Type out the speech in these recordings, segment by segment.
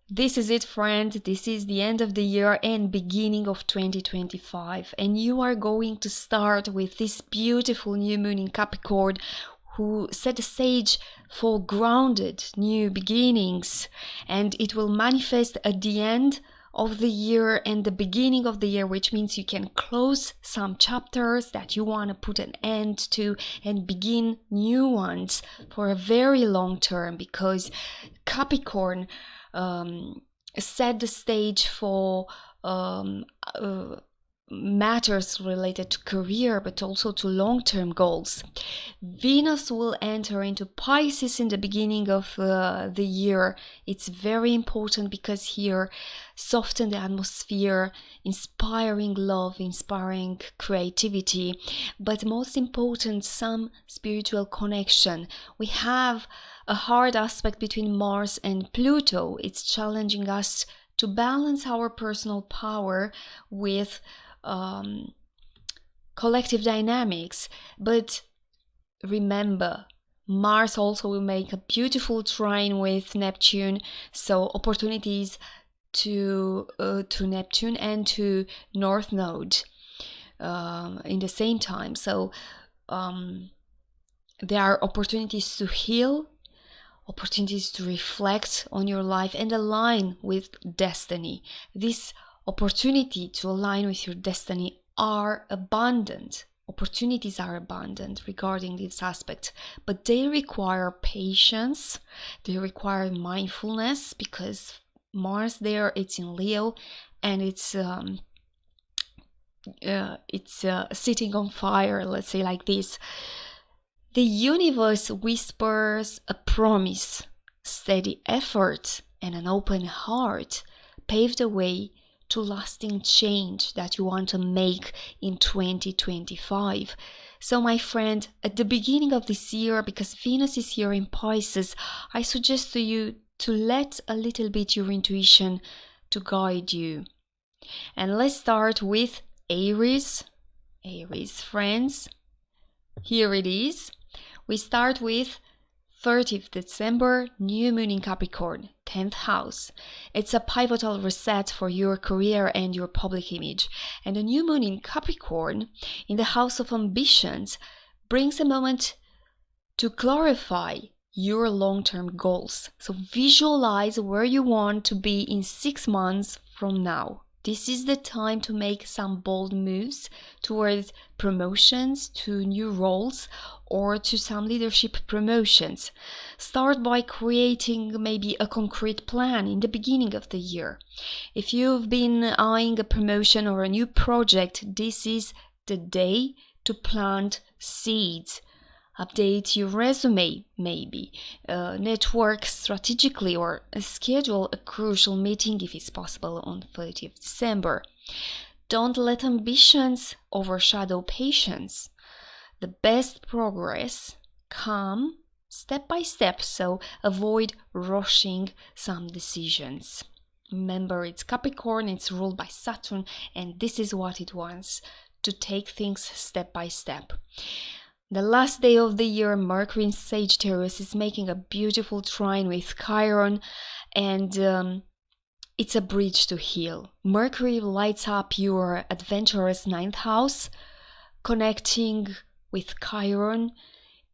This is it, friend. This is the end of the year and beginning of 2025. And you are going to start with this beautiful new moon in Capricorn, who set the stage for grounded new beginnings. And it will manifest at the end of the year and the beginning of the year, which means you can close some chapters that you want to put an end to and begin new ones for a very long term, because Capricorn set the stage for matters related to career, but also to long-term goals. Venus will enter into Pisces in the beginning of the year. It's very important because here soften the atmosphere, inspiring love, inspiring creativity, but most important, some spiritual connection. We have a hard aspect between Mars and Pluto. It's challenging us to balance our personal power with collective dynamics. But remember, Mars also will make a beautiful trine with Neptune, so opportunities to Neptune and to North Node in the same time. So there are opportunities to heal, opportunities to reflect on your life and align with destiny. This opportunity to align with your destiny are abundant. Opportunities are abundant regarding this aspect, but they require patience, they require mindfulness, because Mars there, it's in Leo, and it's sitting on fire, let's say like this. The universe whispers a promise. Steady effort and an open heart pave the way to lasting change that you want to make in 2025. So my friend, at the beginning of this year, because Venus is here in Pisces, I suggest to you to let a little bit your intuition to guide you. And let's start with Aries. Aries, friends, here it is. We start with 30th December, new moon in Capricorn, 10th house. It's a pivotal reset for your career and your public image. And the new moon in Capricorn, in the house of ambitions, brings a moment to clarify your long-term goals. So visualize where you want to be in 6 months from now. This is the time to make some bold moves towards promotions, to new roles, or to some leadership promotions. Start by creating maybe a concrete plan in the beginning of the year. If you've been eyeing a promotion or a new project, this is the day to plant seeds. Update your resume, maybe, network strategically, or schedule a crucial meeting if it's possible on 30th December. Don't let ambitions overshadow patience. The best progress come step by step, so avoid rushing some decisions. Remember, it's Capricorn, it's ruled by Saturn, and this is what it wants, to take things step by step. The last day of the year, Mercury in Sagittarius is making a beautiful trine with Chiron, and it's a bridge to heal. Mercury lights up your adventurous 9th house, connecting with Chiron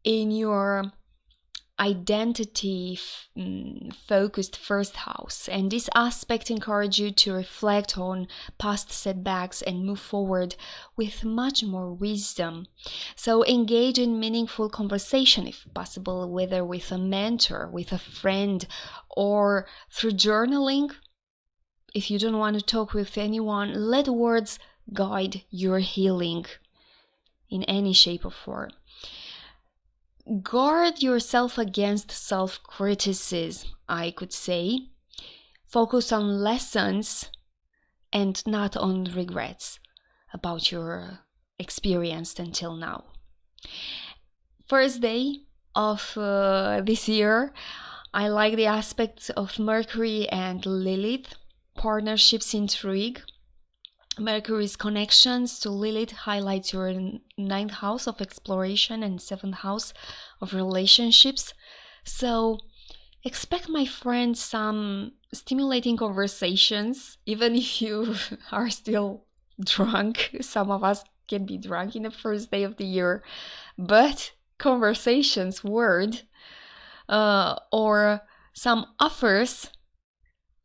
in your identity focused 1st house, and this aspect encourages you to reflect on past setbacks and move forward with much more wisdom. So engage in meaningful conversation if possible, whether with a mentor, with a friend, or through journaling. If you don't want to talk with anyone, let words guide your healing in any shape or form. Guard yourself against self-criticism, I could say. Focus on lessons and not on regrets about your experience until now. First day of this year, I like the aspects of Mercury and Lilith, partnerships, intrigue. Mercury's connections to Lilith highlights your 9th house of exploration and 7th house of relationships. So expect, my friend, some stimulating conversations, even if you are still drunk. Some of us can be drunk in the first day of the year, but conversations, or some offers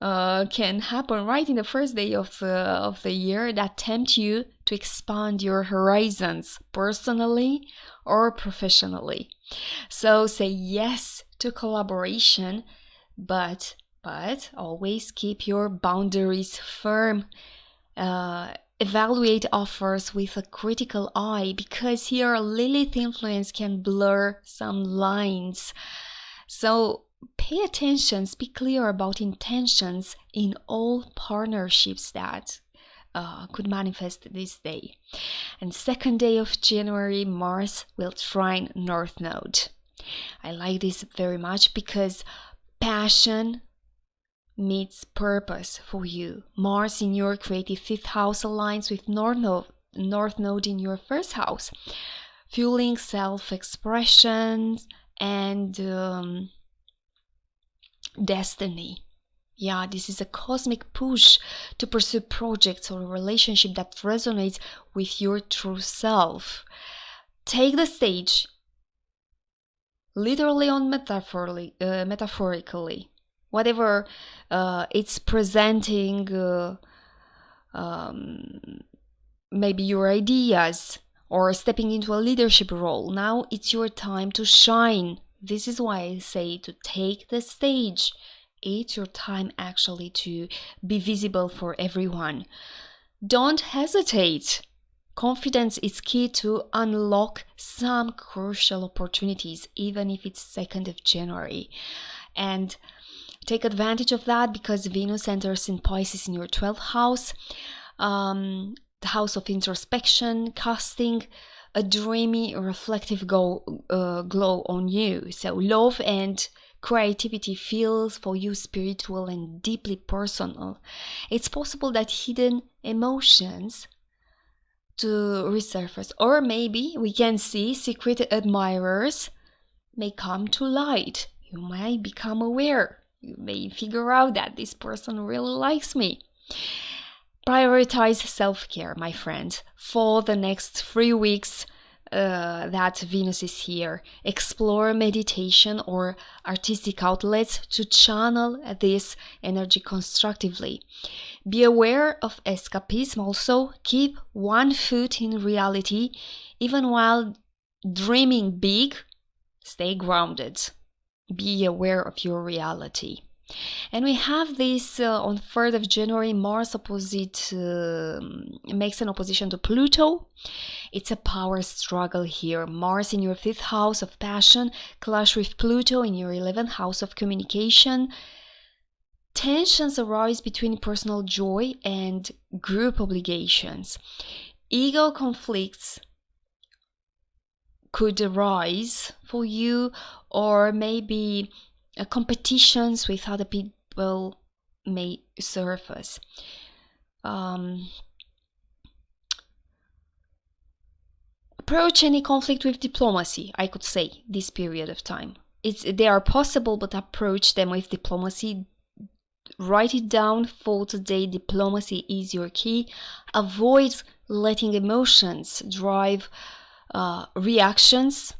can happen right in the first day of the year that tempt you to expand your horizons personally or professionally. So say yes to collaboration, but always keep your boundaries firm. Evaluate offers with a critical eye, because here Lilith influence can blur some lines. So pay attention, be clear about intentions in all partnerships that could manifest this day. And second day of January, Mars will trine North Node. I like this very much because passion meets purpose for you. Mars in your creative 5th house aligns with North Node in your 1st house, fueling self-expression and destiny. Yeah, this is a cosmic push to pursue projects or a relationship that resonates with your true self. Take the stage, literally or metaphorically. Whatever it's presenting, maybe your ideas or stepping into a leadership role. Now it's your time to shine. This is why I say to take the stage. It's your time actually to be visible for everyone. Don't hesitate. Confidence is key to unlock some crucial opportunities, even if it's 2nd of January. And take advantage of that because Venus enters in Pisces in your 12th house, the house of introspection, casting a dreamy, reflective glow on you. So love and creativity feels for you spiritual and deeply personal. It's possible that hidden emotions to resurface, or maybe we can see secret admirers may come to light. You might become aware. You may figure out that this person really likes me. Prioritize self-care, my friend, for the next 3 weeks that Venus is here. Explore meditation or artistic outlets to channel this energy constructively. Be aware of escapism also. Keep one foot in reality. Even while dreaming big, stay grounded. Be aware of your reality. And we have this on 3rd of January, Mars makes an opposition to Pluto. It's a power struggle here. Mars in your 5th house of passion, clash with Pluto in your 11th house of communication. Tensions arise between personal joy and group obligations. Ego conflicts could arise for you, or maybe competitions with other people may surface. Approach any conflict with diplomacy, I could say, this period of time. They are possible, but approach them with diplomacy. Write it down for today. Diplomacy is your key. Avoid letting emotions drive reactions.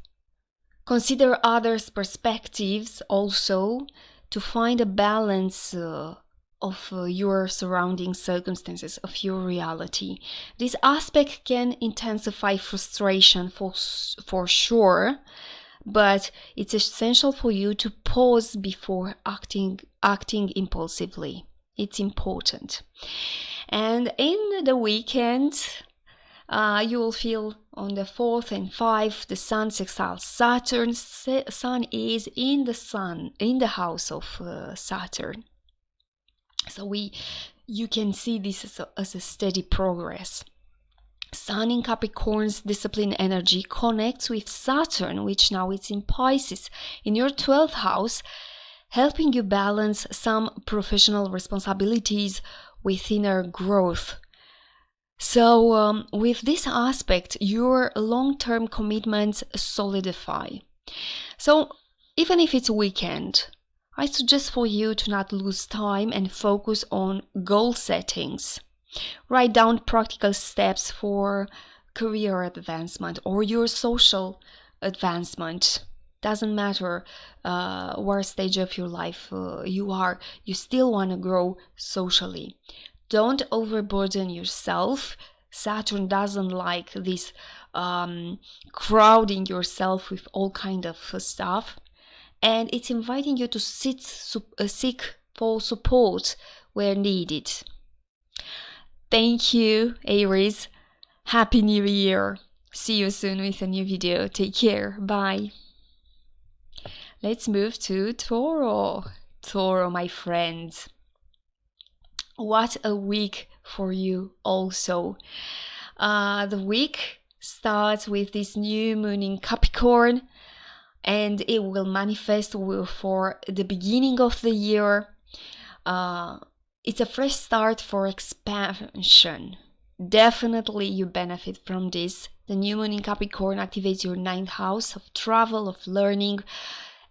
Consider others' perspectives also to find a balance of your surrounding circumstances, of your reality. This aspect can intensify frustration for sure, but it's essential for you to pause before acting impulsively. It's important. And in the weekend, you will feel on the 4th and 5th, the Sun sextiles Saturn. Sun is in the house of Saturn. So you can see this as a steady progress. Sun in Capricorn's discipline energy connects with Saturn, which now it's in Pisces, in your 12th house, helping you balance some professional responsibilities with inner growth. So with this aspect, your long-term commitments solidify. So even if it's weekend, I suggest for you to not lose time and focus on goal settings. Write down practical steps for career advancement or your social advancement. Doesn't matter what stage of your life you are, you still want to grow socially. Don't overburden yourself. Saturn doesn't like this crowding yourself with all kind of stuff, and it's inviting you to seek for support where needed. Thank you, Aries. Happy New Year. See you soon with a new video. Take care. Bye. Let's move to Tauro. Tauro, my friends. What a week for you also. The week starts with this new moon in Capricorn, and it will manifest for the beginning of the year. It's a fresh start for expansion. Definitely you benefit from this. The new moon in Capricorn activates your 9th house of travel, of learning,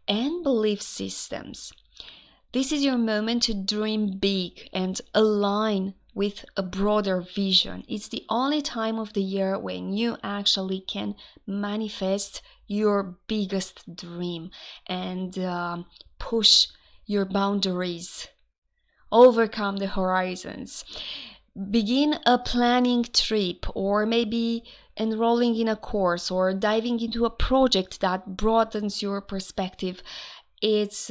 and belief systems. This is your moment to dream big and align with a broader vision. It's the only time of the year when you actually can manifest your biggest dream and push your boundaries, overcome the horizons. Begin a planning trip, or maybe enrolling in a course or diving into a project that broadens your perspective. It's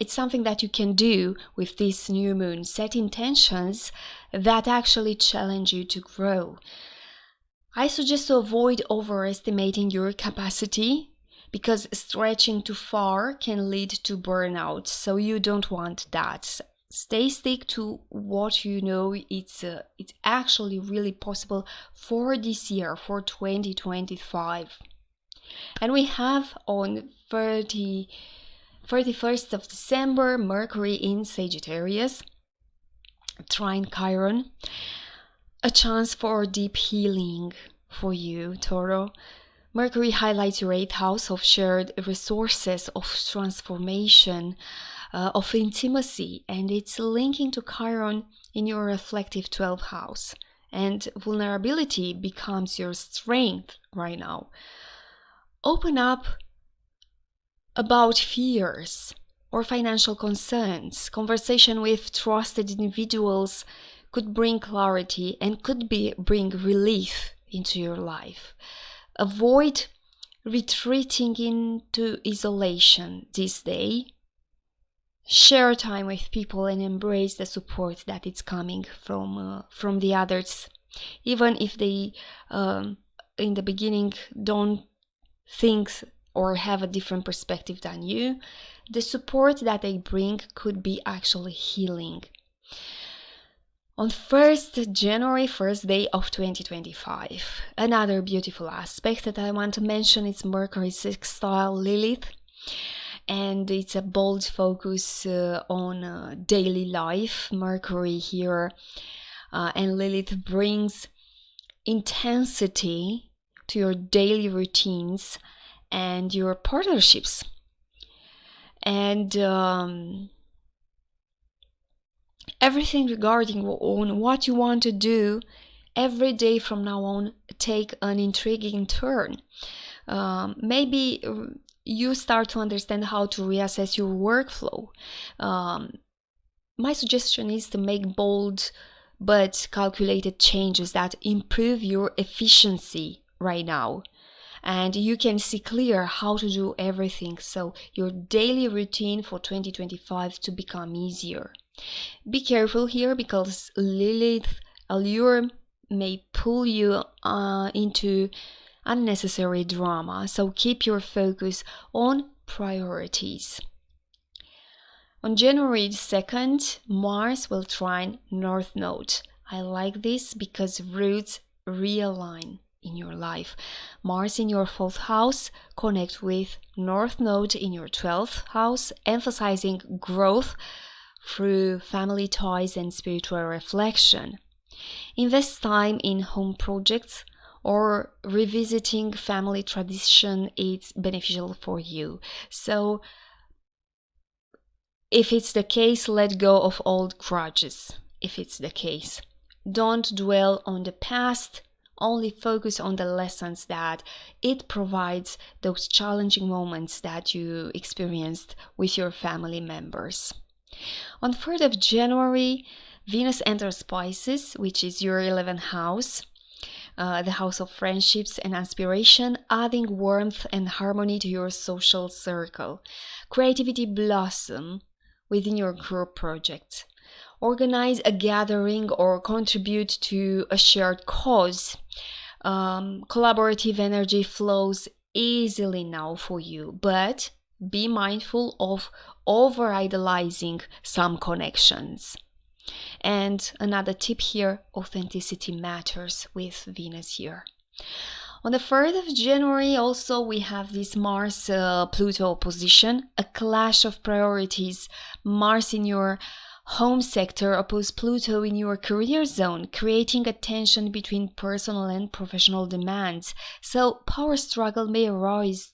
something that you can do with this new moon. Set intentions that actually challenge you to grow. I suggest to avoid overestimating your capacity, because stretching too far can lead to burnout, so you don't want that. Stick to what you know it's actually really possible for this year, for 2025. And we have on 31st of December, Mercury in Sagittarius, trine Chiron, a chance for deep healing for you, Tauro. Mercury highlights your 8th house of shared resources, of transformation, of intimacy, and it's linking to Chiron in your reflective 12th house. And vulnerability becomes your strength right now. Open up about fears or financial concerns. Conversation with trusted individuals could bring clarity and could bring relief into your life. Avoid retreating into isolation this day. Share time with people and embrace the support that is coming from the others, even if they in the beginning don't think or have a different perspective than you. The support that they bring could be actually healing. On January 1st day of 2025, another beautiful aspect that I want to mention is Mercury sextile Lilith, and it's a bold focus on daily life. Mercury here and Lilith brings intensity to your daily routines and your partnerships, and everything regarding on what you want to do every day from now on take an intriguing turn. Maybe you start to understand how to reassess your workflow. My suggestion is to make bold but calculated changes that improve your efficiency right now. And you can see clear how to do everything, so your daily routine for 2025 to become easier. Be careful here, because Lilith allure may pull you into unnecessary drama, so keep your focus on priorities. On January 2nd, Mars will trine North Node. I like this because roots realign in your life. Mars in your 4th house connect with North Node in your 12th house, emphasizing growth through family ties and spiritual reflection. Invest time in home projects or revisiting family tradition is beneficial for you. So if it's the case, let go of old grudges. If it's the case, don't dwell on the past, only focus on the lessons that it provides, those challenging moments that you experienced with your family members. On 3rd of January, Venus enters Pisces, which is your 11th house, the house of friendships and aspiration, adding warmth and harmony to your social circle. Creativity blossom within your group project. Organize a gathering or contribute to a shared cause. Collaborative energy flows easily now for you, but be mindful of over-idolizing some connections. And another tip here, authenticity matters with Venus here. On the 3rd of January also we have this Mars-Pluto opposition, a clash of priorities. Mars in your home sector opposes Pluto in your career zone, creating a tension between personal and professional demands. So power struggle may arise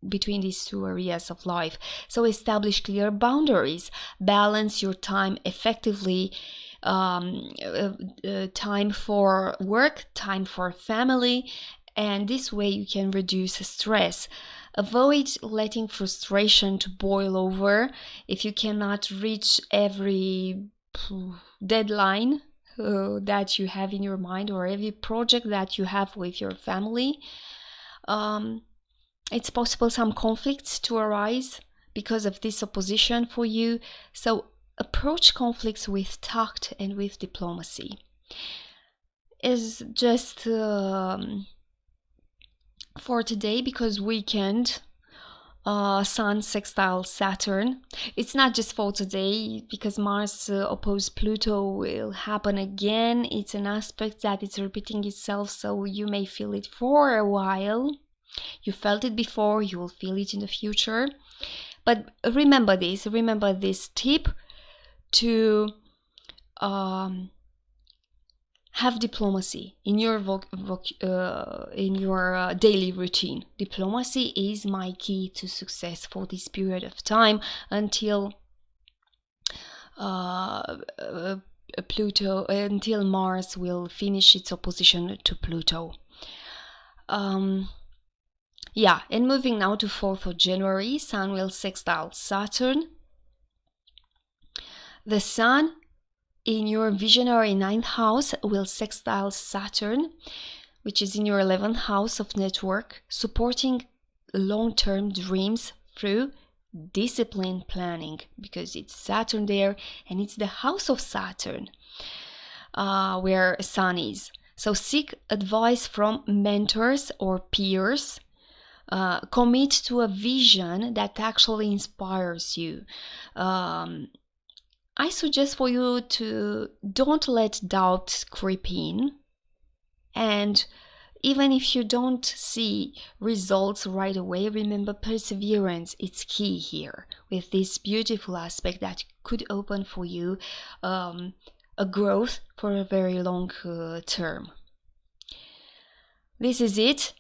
between these two areas of life. So establish clear boundaries, balance your time effectively, time for work, time for family, and this way you can reduce stress. Avoid letting frustration to boil over. If you cannot reach every deadline that you have in your mind, or every project that you have with your family, it's possible some conflicts to arise because of this opposition for you. So approach conflicts with tact and with diplomacy. Is just for today, because weekend, Sun sextile Saturn. It's not just for today, because Mars opposed Pluto will happen again. It's an aspect that is repeating itself, so you may feel it for a while. You felt it before, you will feel it in the future. But remember this tip to have diplomacy in your daily routine. Diplomacy is my key to success for this period of time until until Mars will finish its opposition to Pluto. Yeah, and moving now to 4th of January, Sun will sextile Saturn. The Sun in your visionary 9th house will sextile Saturn, which is in your 11th house of network, supporting long-term dreams through discipline planning, because it's Saturn there and it's the house of Saturn where Sun is. So seek advice from mentors or peers. Commit to a vision that actually inspires you. I suggest for you to don't let doubt creep in, and even if you don't see results right away, remember perseverance. It's key here with this beautiful aspect that could open for you a growth for a very long term. This is it.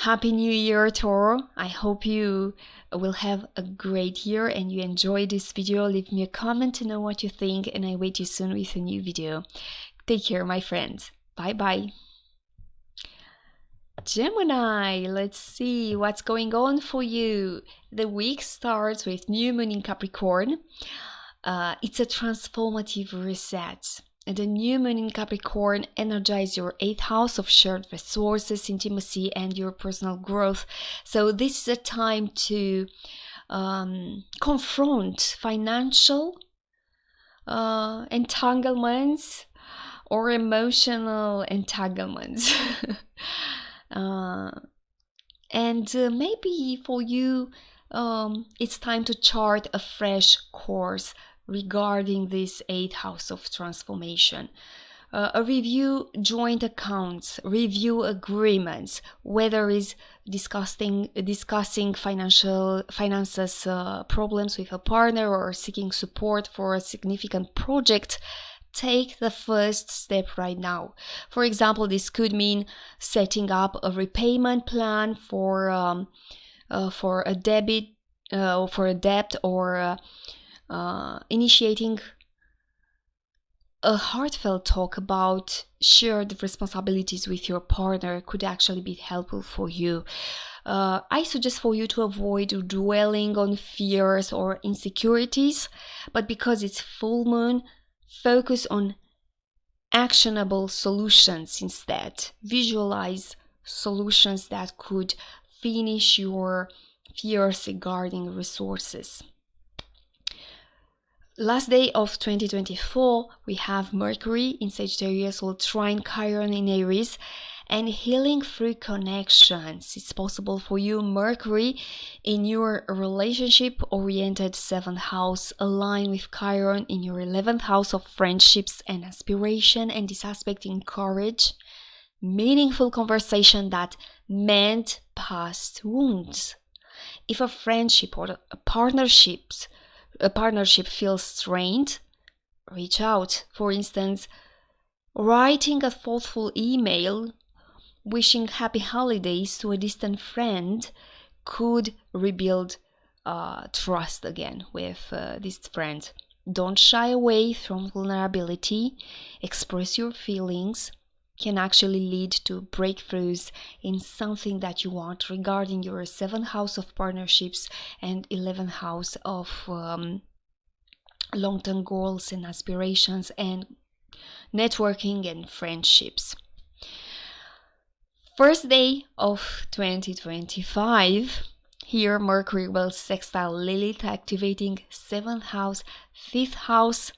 Happy New Year, Toro. I hope you will have a great year and you enjoy this video. Leave me a comment to know what you think, and I wait you soon with a new video. Take care, my friends. Bye bye. Gemini, let's see what's going on for you. The week starts with new moon in Capricorn. It's a transformative reset. The new moon in Capricorn energizes your 8th house of shared resources, intimacy, and your personal growth. So this is a time to confront financial entanglements or emotional entanglements. And maybe for you, it's time to chart a fresh course regarding this 8th house of transformation. Review joint accounts, review agreements, whether it's discussing finances problems with a partner or seeking support for a significant project. take the first step right now. For example, this could mean setting up a repayment plan for a debt, or initiating a heartfelt talk about shared responsibilities with your partner could actually be helpful for you. I suggest for you to avoid dwelling on fears or insecurities, but because it's full moon, focus on actionable solutions instead. Visualize solutions that could finish your fears regarding resources. Last day of 2024, we have Mercury in Sagittarius will trine Chiron in Aries, and healing through connections. It's possible for you. Mercury in your relationship-oriented 7th house align with Chiron in your 11th house of friendships and aspiration, and this aspect encourage meaningful conversation that mend past wounds. If a friendship or a partnership feels strained, reach out. For instance, writing a thoughtful email wishing happy holidays to a distant friend could rebuild trust again with this friend. Don't shy away from vulnerability. Express your feelings can actually lead to breakthroughs in something that you want regarding your 7th house of partnerships and 11th house of long-term goals and aspirations and networking and friendships. First day of 2025, here Mercury will sextile Lilith, activating 7th house, 5th house,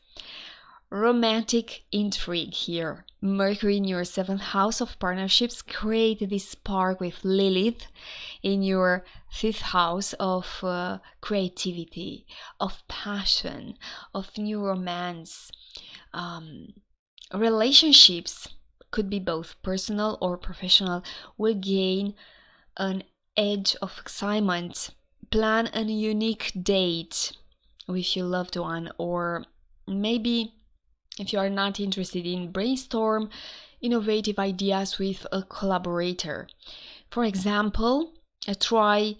romantic intrigue here. Mercury in your 7th house of partnerships create this spark with Lilith in your 5th house of creativity, of passion, of new romance. Relationships, could be both personal or professional, will gain an edge of excitement. Plan a unique date with your loved one, or maybe if you are not interested in, brainstorm innovative ideas with a collaborator. For example, try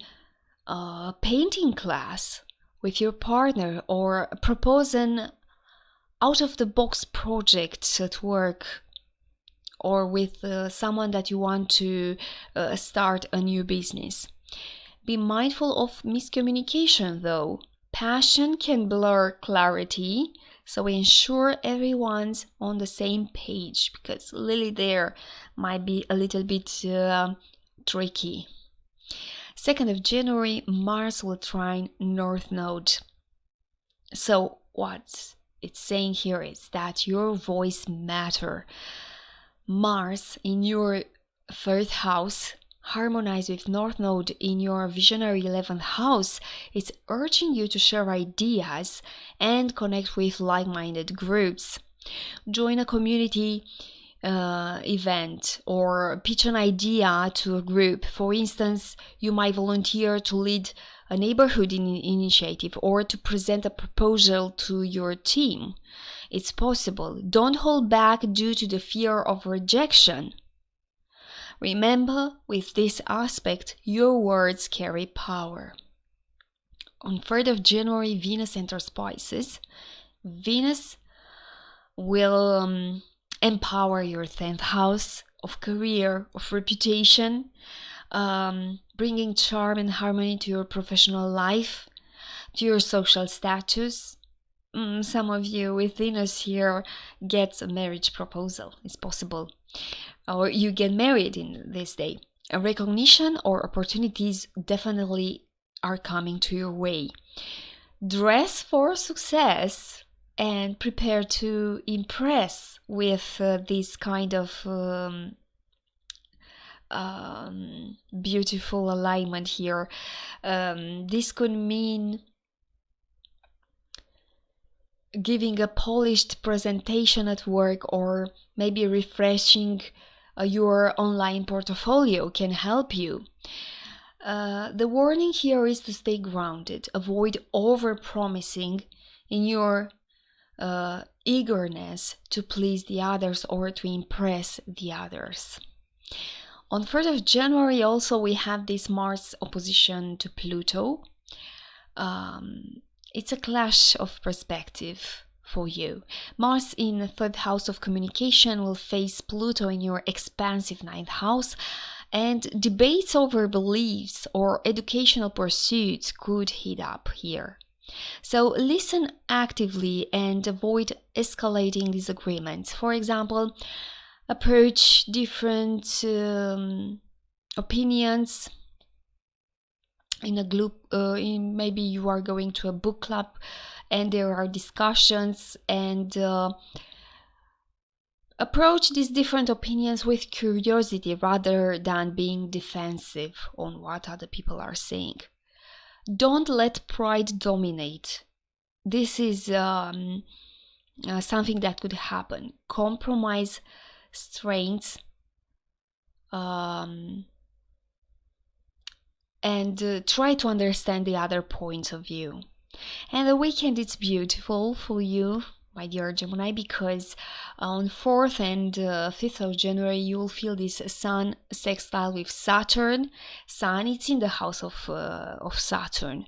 a painting class with your partner, or propose an out-of-the-box project at work or with someone that you want to start a new business. Be mindful of miscommunication though. Passion can blur clarity, so ensure everyone's on the same page, because Lily there might be a little bit tricky. 2nd of January, Mars will trine North Node. So what it's saying here is that your voice matters. Mars in your 3rd house, harmonized with North Node in your visionary 11th house, is urging you to share ideas and connect with like-minded groups. Join a community event or pitch an idea to a group. For instance, you might volunteer to lead a neighborhood initiative or to present a proposal to your team. It's possible. Don't hold back due to the fear of rejection. Remember, with this aspect, your words carry power. On 3rd of January, Venus enters Pisces. Venus will empower your 10th house of career, of reputation, bringing charm and harmony to your professional life, to your social status. Some of you with Venus here get a marriage proposal. It's possible. Or you get married in this day. A recognition or opportunities definitely are coming to your way. Dress for success and prepare to impress with this kind of beautiful alignment here. This could mean giving a polished presentation at work, or maybe refreshing your online portfolio can help you. The warning here is to stay grounded. Avoid over-promising in your eagerness to please the others or to impress the others. On 3rd of January also we have this Mars opposition to Pluto. It's a clash of perspective for you. Mars in the 3rd house of communication will face Pluto in your expansive 9th house, and debates over beliefs or educational pursuits could heat up here. So listen actively and avoid escalating disagreements. For example, approach different opinions in a group. Maybe you are going to a book club and there are discussions, and approach these different opinions with curiosity rather than being defensive on what other people are saying. Don't let pride dominate. This is something that could happen. Compromise strengths and try to understand the other points of view. And the weekend is beautiful for you, my dear Gemini, because on 4th and 5th of January you will feel this Sun sextile with Saturn. Sun, it's in the house of Saturn,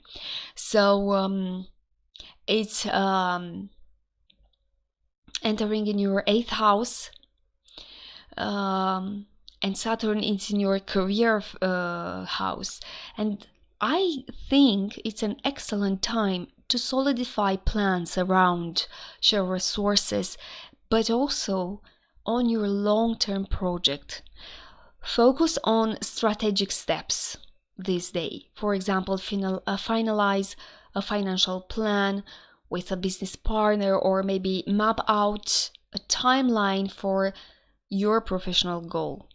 so it's entering in your 8th house, and Saturn is in your career house, and I think it's an excellent time to solidify plans around your resources, but also on your long-term project. Focus on strategic steps this day. For example, finalize a financial plan with a business partner, or maybe map out a timeline for your professional goal.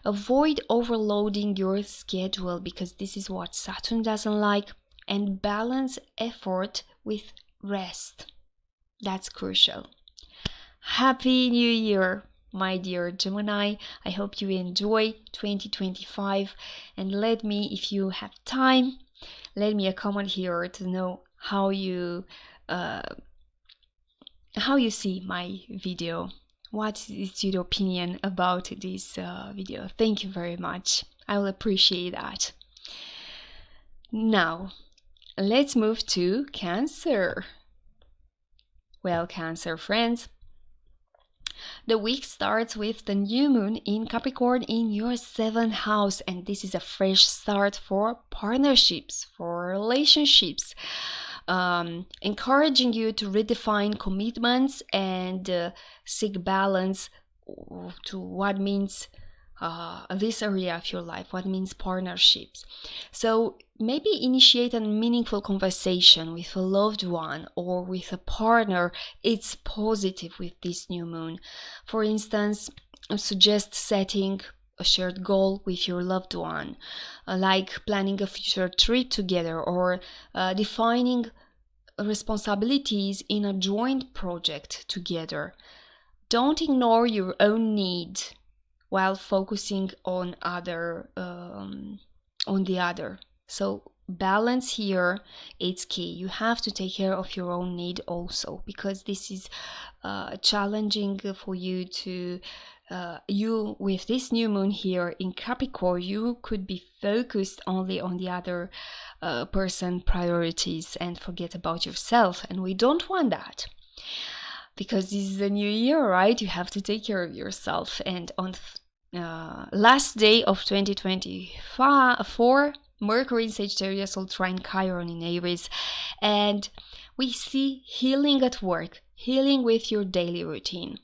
Avoid overloading your schedule, because this is what Saturn doesn't like, and balance effort with rest. That's crucial. Happy New Year, my dear Gemini. I hope you enjoy 2025, and let me, if you have time, let me a comment here to know how you see my video. What is your opinion about this video? Thank you very much. I will appreciate that. Now, let's move to Cancer. Well, Cancer friends, the week starts with the new moon in Capricorn in your 7th house, and this is a fresh start for partnerships, for relationships. Encouraging you to redefine commitments and seek balance to what means this area of your life, what means partnerships. So maybe initiate a meaningful conversation with a loved one or with a partner. It's positive with this new moon. For instance, I suggest setting a shared goal with your loved one, like planning a future trip together, or defining responsibilities in a joint project together. Don't ignore your own need while focusing on the other. So balance here, it's key. You have to take care of your own need also, because this is challenging for you to you with this new moon here in Capricorn. You could be focused only on the other person priorities and forget about yourself, and we don't want that, because this is a new year, right? You have to take care of yourself. And on last day of 2024, Mercury in Sagittarius will trine Chiron in Aries, and we see healing at work, healing with your daily routine.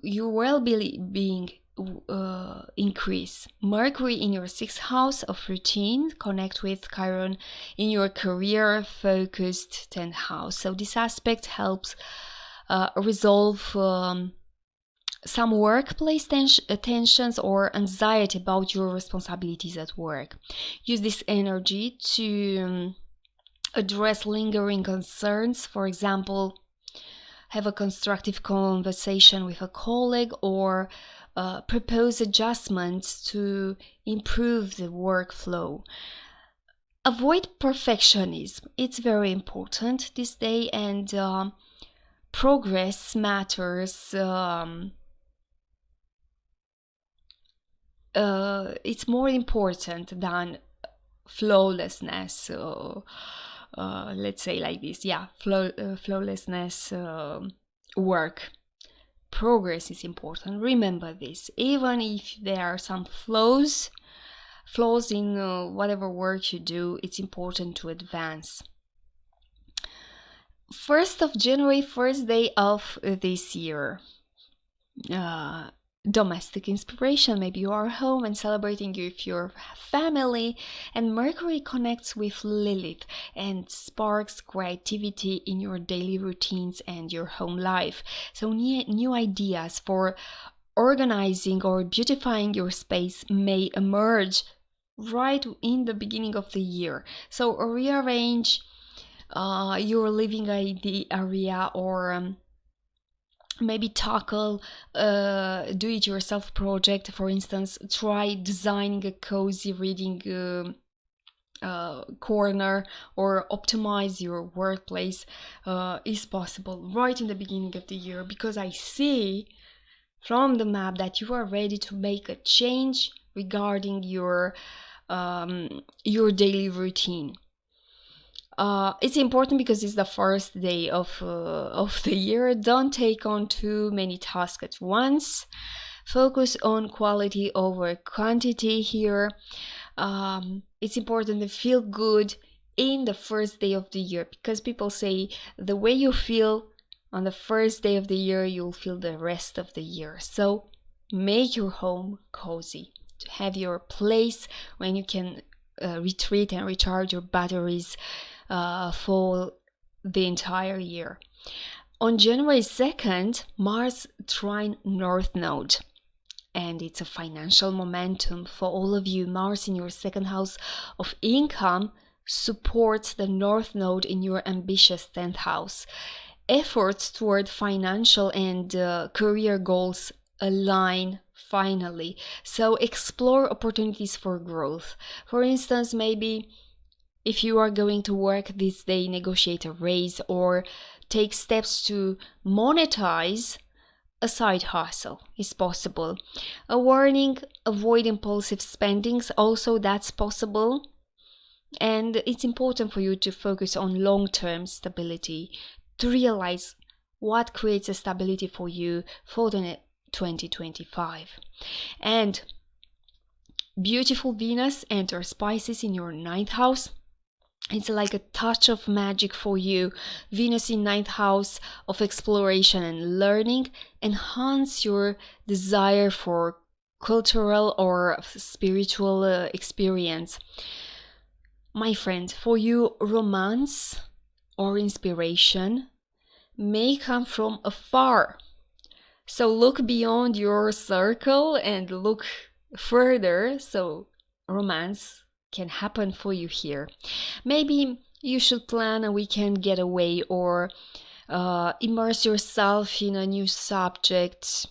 Your well-being increase. Mercury in your 6th house of routine connect with Chiron in your career focused 10th house. So this aspect helps resolve some workplace tensions or anxiety about your responsibilities at work. Use this energy to address lingering concerns. For example, have a constructive conversation with a colleague, or propose adjustments to improve the workflow. Avoid perfectionism. It's very important this day, and progress matters. It's more important than flawlessness. So, let's say like this. Yeah, flawlessness work. Progress is important. Remember this. Even if there are some flaws in whatever work you do, it's important to advance. 1st of January, first day of this year. Domestic inspiration. Maybe you are home and celebrating with your family, and Mercury connects with Lilith and sparks creativity in your daily routines and your home life. So new ideas for organizing or beautifying your space may emerge right in the beginning of the year. So rearrange your living area, or maybe tackle do-it-yourself project. For instance, try designing a cozy reading corner, or optimize your workplace is possible right in the beginning of the year, because I see from the map that you are ready to make a change regarding your daily routine. It's important because it's the first day of the year. Don't take on too many tasks at once. Focus on quality over quantity here. It's important to feel good in the first day of the year, because people say the way you feel on the first day of the year, you'll feel the rest of the year. So make your home cozy, to have your place when you can retreat and recharge your batteries for the entire year. On January 2nd, Mars trine North Node, and it's a financial momentum for all of you. Mars in your second house of income supports the North Node in your ambitious 10th house. Efforts toward financial and career goals align finally. So explore opportunities for growth. For instance, maybe if you are going to work this day, negotiate a raise or take steps to monetize a side hustle is possible. A warning, avoid impulsive spendings. Also, that's possible. And it's important for you to focus on long-term stability, to realize what creates a stability for you for the 2025. And beautiful Venus enters Pisces in your 9th house. It's like a touch of magic for you. Venus in 9th house of exploration and learning enhance your desire for cultural or spiritual experience. My friend, for you, romance or inspiration may come from afar. So look beyond your circle and look further, so romance can happen for you here. Maybe you should plan a weekend getaway, or immerse yourself in a new subject.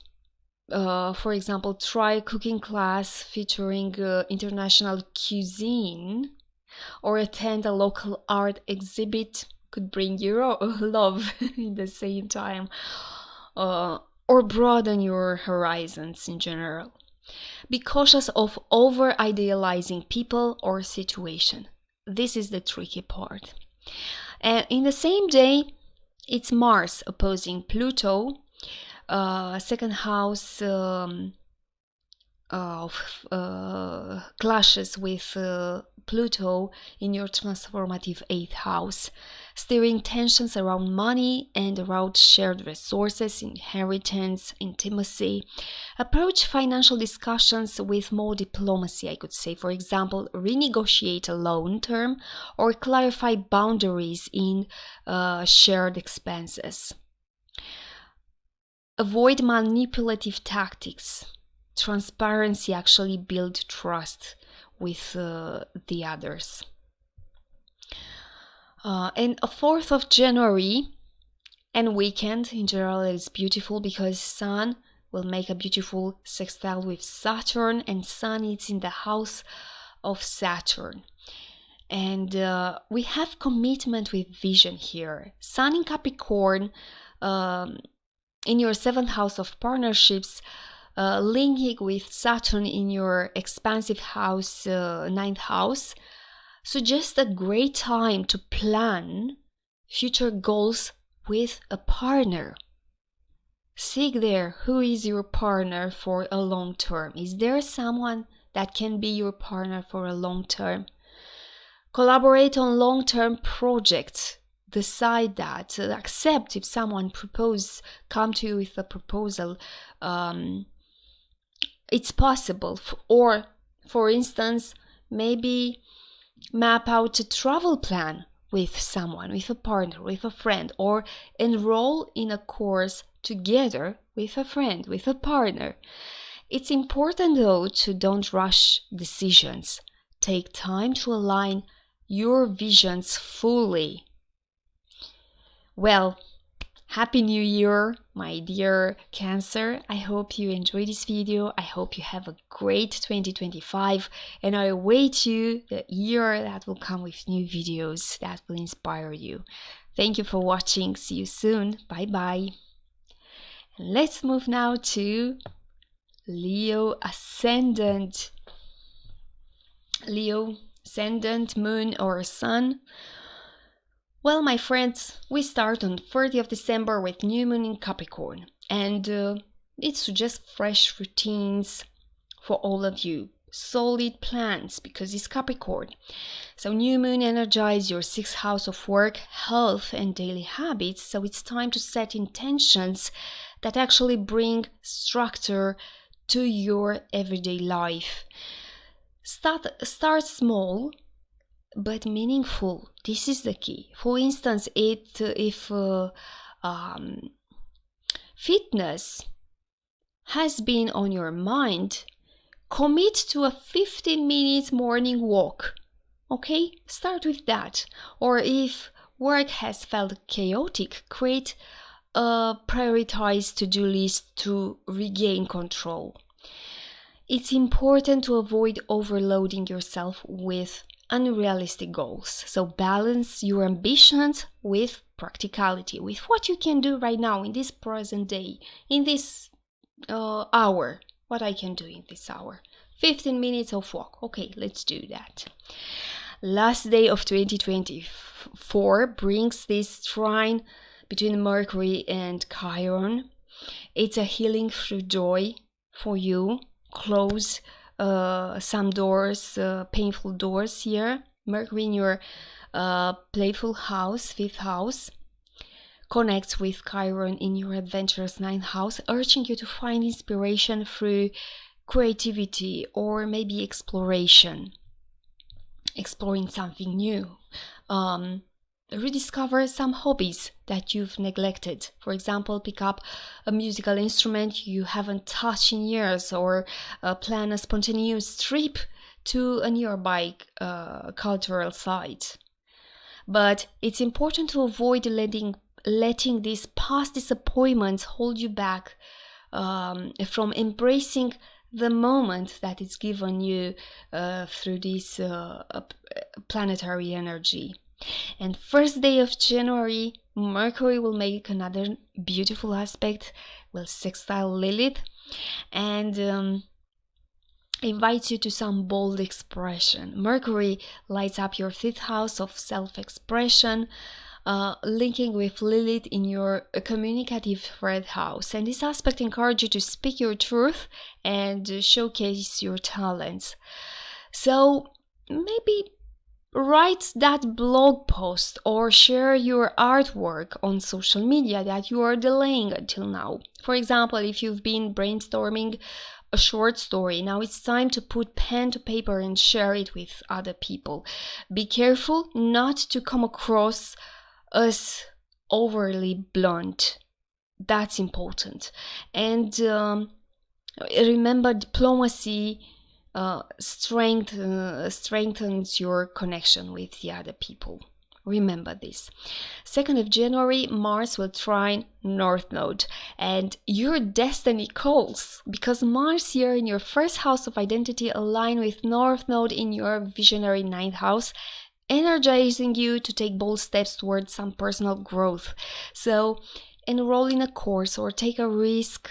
For example, try a cooking class featuring international cuisine, or attend a local art exhibit. Could bring you love in the same time, or broaden your horizons in general. Be cautious of over-idealizing people or situation. This is the tricky part. And in the same day, it's Mars opposing Pluto, second house clashes with Pluto in your transformative 8th house, stirring tensions around money and around shared resources, inheritance, intimacy. Approach financial discussions with more diplomacy, I could say. For example, renegotiate a loan term or clarify boundaries in shared expenses. Avoid manipulative tactics. Transparency actually builds trust with the others. And a 4th of January and weekend in general is beautiful because Sun will make a beautiful sextile with Saturn, and Sun is in the house of Saturn. And we have commitment with vision here. Sun in Capricorn, in your 7th house of partnerships, linking with Saturn in your expansive house, 9th house, suggests a great time to plan future goals with a partner. Seek there who is your partner for a long term. Is there someone that can be your partner for a long term? Collaborate on long-term projects. Decide that. Accept if someone come to you with a proposal. It's possible. Or, for instance, maybe map out a travel plan with someone, with a partner, with a friend, or enroll in a course together with a friend, with a partner. It's important though to don't rush decisions. Take time to align your visions fully. Well, Happy New Year, my dear Cancer. I hope you enjoyed this video. I hope you have a great 2025, and I await you the year that will come with new videos that will inspire you. Thank you for watching. See you soon. Bye bye. And let's move now to Leo ascendant. Leo ascendant, moon or sun. Well, my friends, we start on 30th of December with new moon in Capricorn, and it suggests fresh routines for all of you, solid plans, because it's Capricorn. So new moon energizes your 6th house of work, health and daily habits, so it's time to set intentions that actually bring structure to your everyday life. Start small but meaningful. This is the key. For instance, if fitness has been on your mind, commit to a 15-minute morning walk. Okay, start with that. Or if work has felt chaotic, create a prioritized to-do list to regain control. It's important to avoid overloading yourself with unrealistic goals. So balance your ambitions with practicality, with what you can do right now in this present day, in this hour. What I can do in this hour. 15 minutes of walk. Okay, let's do that. Last day of 2024 brings this trine between Mercury and Chiron. It's a healing through joy for you. Close some doors, painful doors here. Mercury in your playful house, 5th house, connects with Chiron in your adventurous 9th house, urging you to find inspiration through creativity or maybe exploring something new. Rediscover some hobbies that you've neglected. For example, pick up a musical instrument you haven't touched in years, or plan a spontaneous trip to a nearby cultural site. But it's important to avoid letting these past disappointments hold you back from embracing the moment that is given you through this planetary energy. And first day of January, Mercury will make another beautiful aspect, will sextile Lilith, and invites you to some bold expression. Mercury lights up your 5th house of self-expression, linking with Lilith in your communicative 3rd house. And this aspect encourages you to speak your truth and showcase your talents. So maybe write that blog post or share your artwork on social media that you are delaying until now. For example, if you've been brainstorming a short story, now it's time to put pen to paper and share it with other people. Be careful not to come across as overly blunt. That's important. And remember, diplomacy strengthens your connection with the other people. Remember this. 2nd of January, Mars will trine North Node, and your destiny calls, because Mars here in your 1st house of identity align with North Node in your visionary 9th house, energizing you to take bold steps towards some personal growth. So enroll in a course or take a risk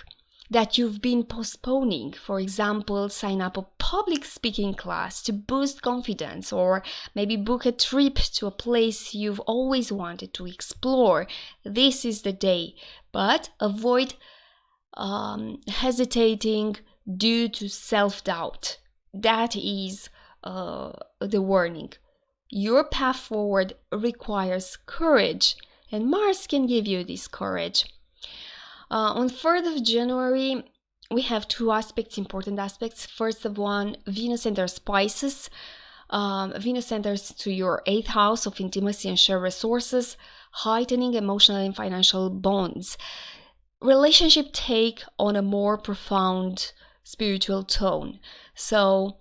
that you've been postponing. For example, sign up a public speaking class to boost confidence, or maybe book a trip to a place you've always wanted to explore. This is the day, but avoid hesitating due to self-doubt. That is the warning. Your path forward requires courage, and Mars can give you this courage. On 3rd of January, we have two aspects, important aspects. First of one, Venus enters Pisces. Venus enters to your 8th house of intimacy and shared resources, heightening emotional and financial bonds. Relationship take on a more profound spiritual tone. So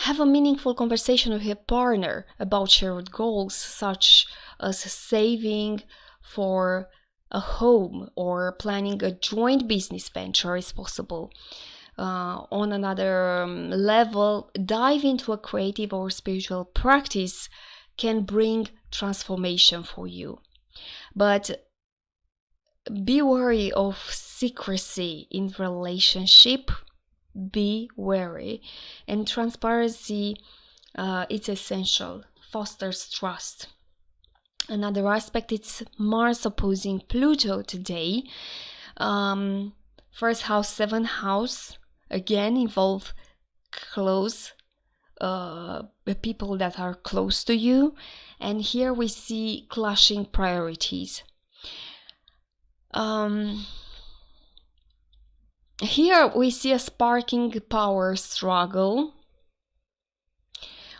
have a meaningful conversation with your partner about shared goals, such as saving for a home or planning a joint business venture is possible. On another level, dive into a creative or spiritual practice can bring transformation for you. But be wary of secrecy in relationship. Be wary, and transparency it's essential, fosters trust. Another aspect, it's Mars opposing Pluto today. 1st house, 7th house, again involve close people that are close to you, and here we see clashing priorities. Here we see a sparking power struggle,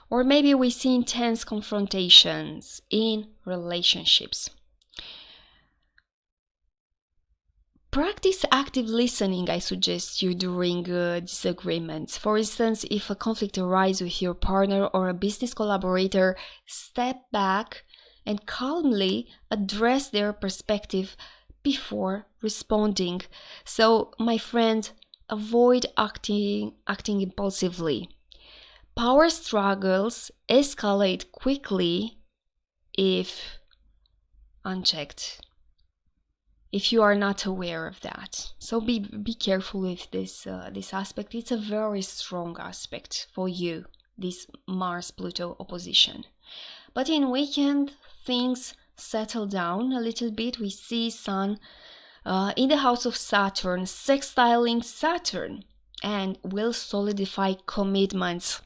or maybe we see intense confrontations in relationships. Practice active listening, I suggest you, during disagreements. For instance, if a conflict arises with your partner or a business collaborator, step back and calmly address their perspective before responding. So, my friend, avoid acting impulsively. Power struggles escalate quickly if unchecked, if you are not aware of that. So be careful with this aspect. It's a very strong aspect for you, this Mars-Pluto opposition. But in weekend, things settle down a little bit. We see Sun in the house of Saturn, sextiling Saturn, and will solidify commitments.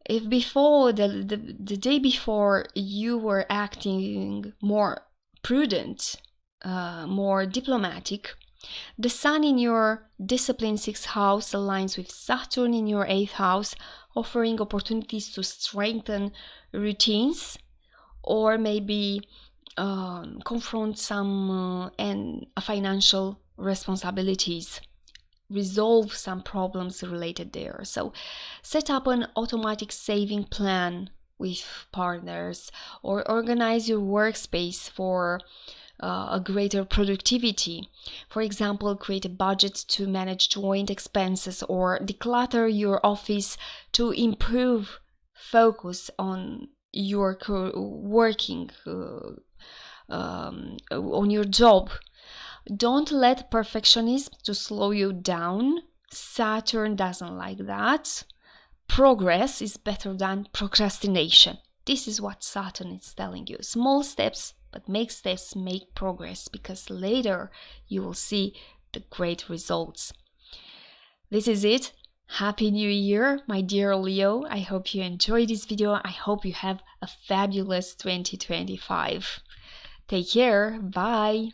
If before the day before you were acting more prudent, more diplomatic, the Sun in your discipline 6th house aligns with Saturn in your 8th house, offering opportunities to strengthen routines, or maybe confront some financial responsibilities, resolve some problems related there. So set up an automatic saving plan with partners, or organize your workspace for a greater productivity. For example, create a budget to manage joint expenses, or declutter your office to improve focus on your working on your job. Don't let perfectionism to slow you down. Saturn doesn't like that. Progress is better than procrastination. This is what Saturn is telling you. Small steps, but make steps, make progress, because later you will see the great results. This is it. Happy New Year, my dear Leo. I hope you enjoyed this video. I hope you have a fabulous 2025. Take care. Bye.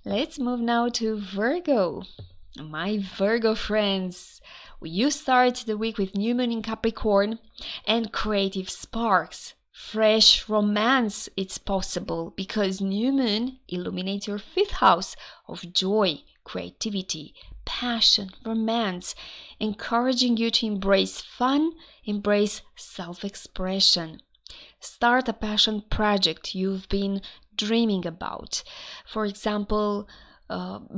Let's move now to Virgo. My Virgo friends, you start the week with new moon in Capricorn and creative sparks. Fresh romance, it's possible, because new moon illuminates your 5th house of joy, creativity, passion, romance, encouraging you to embrace fun, embrace self-expression. Start a passion project you've been dreaming about. For example,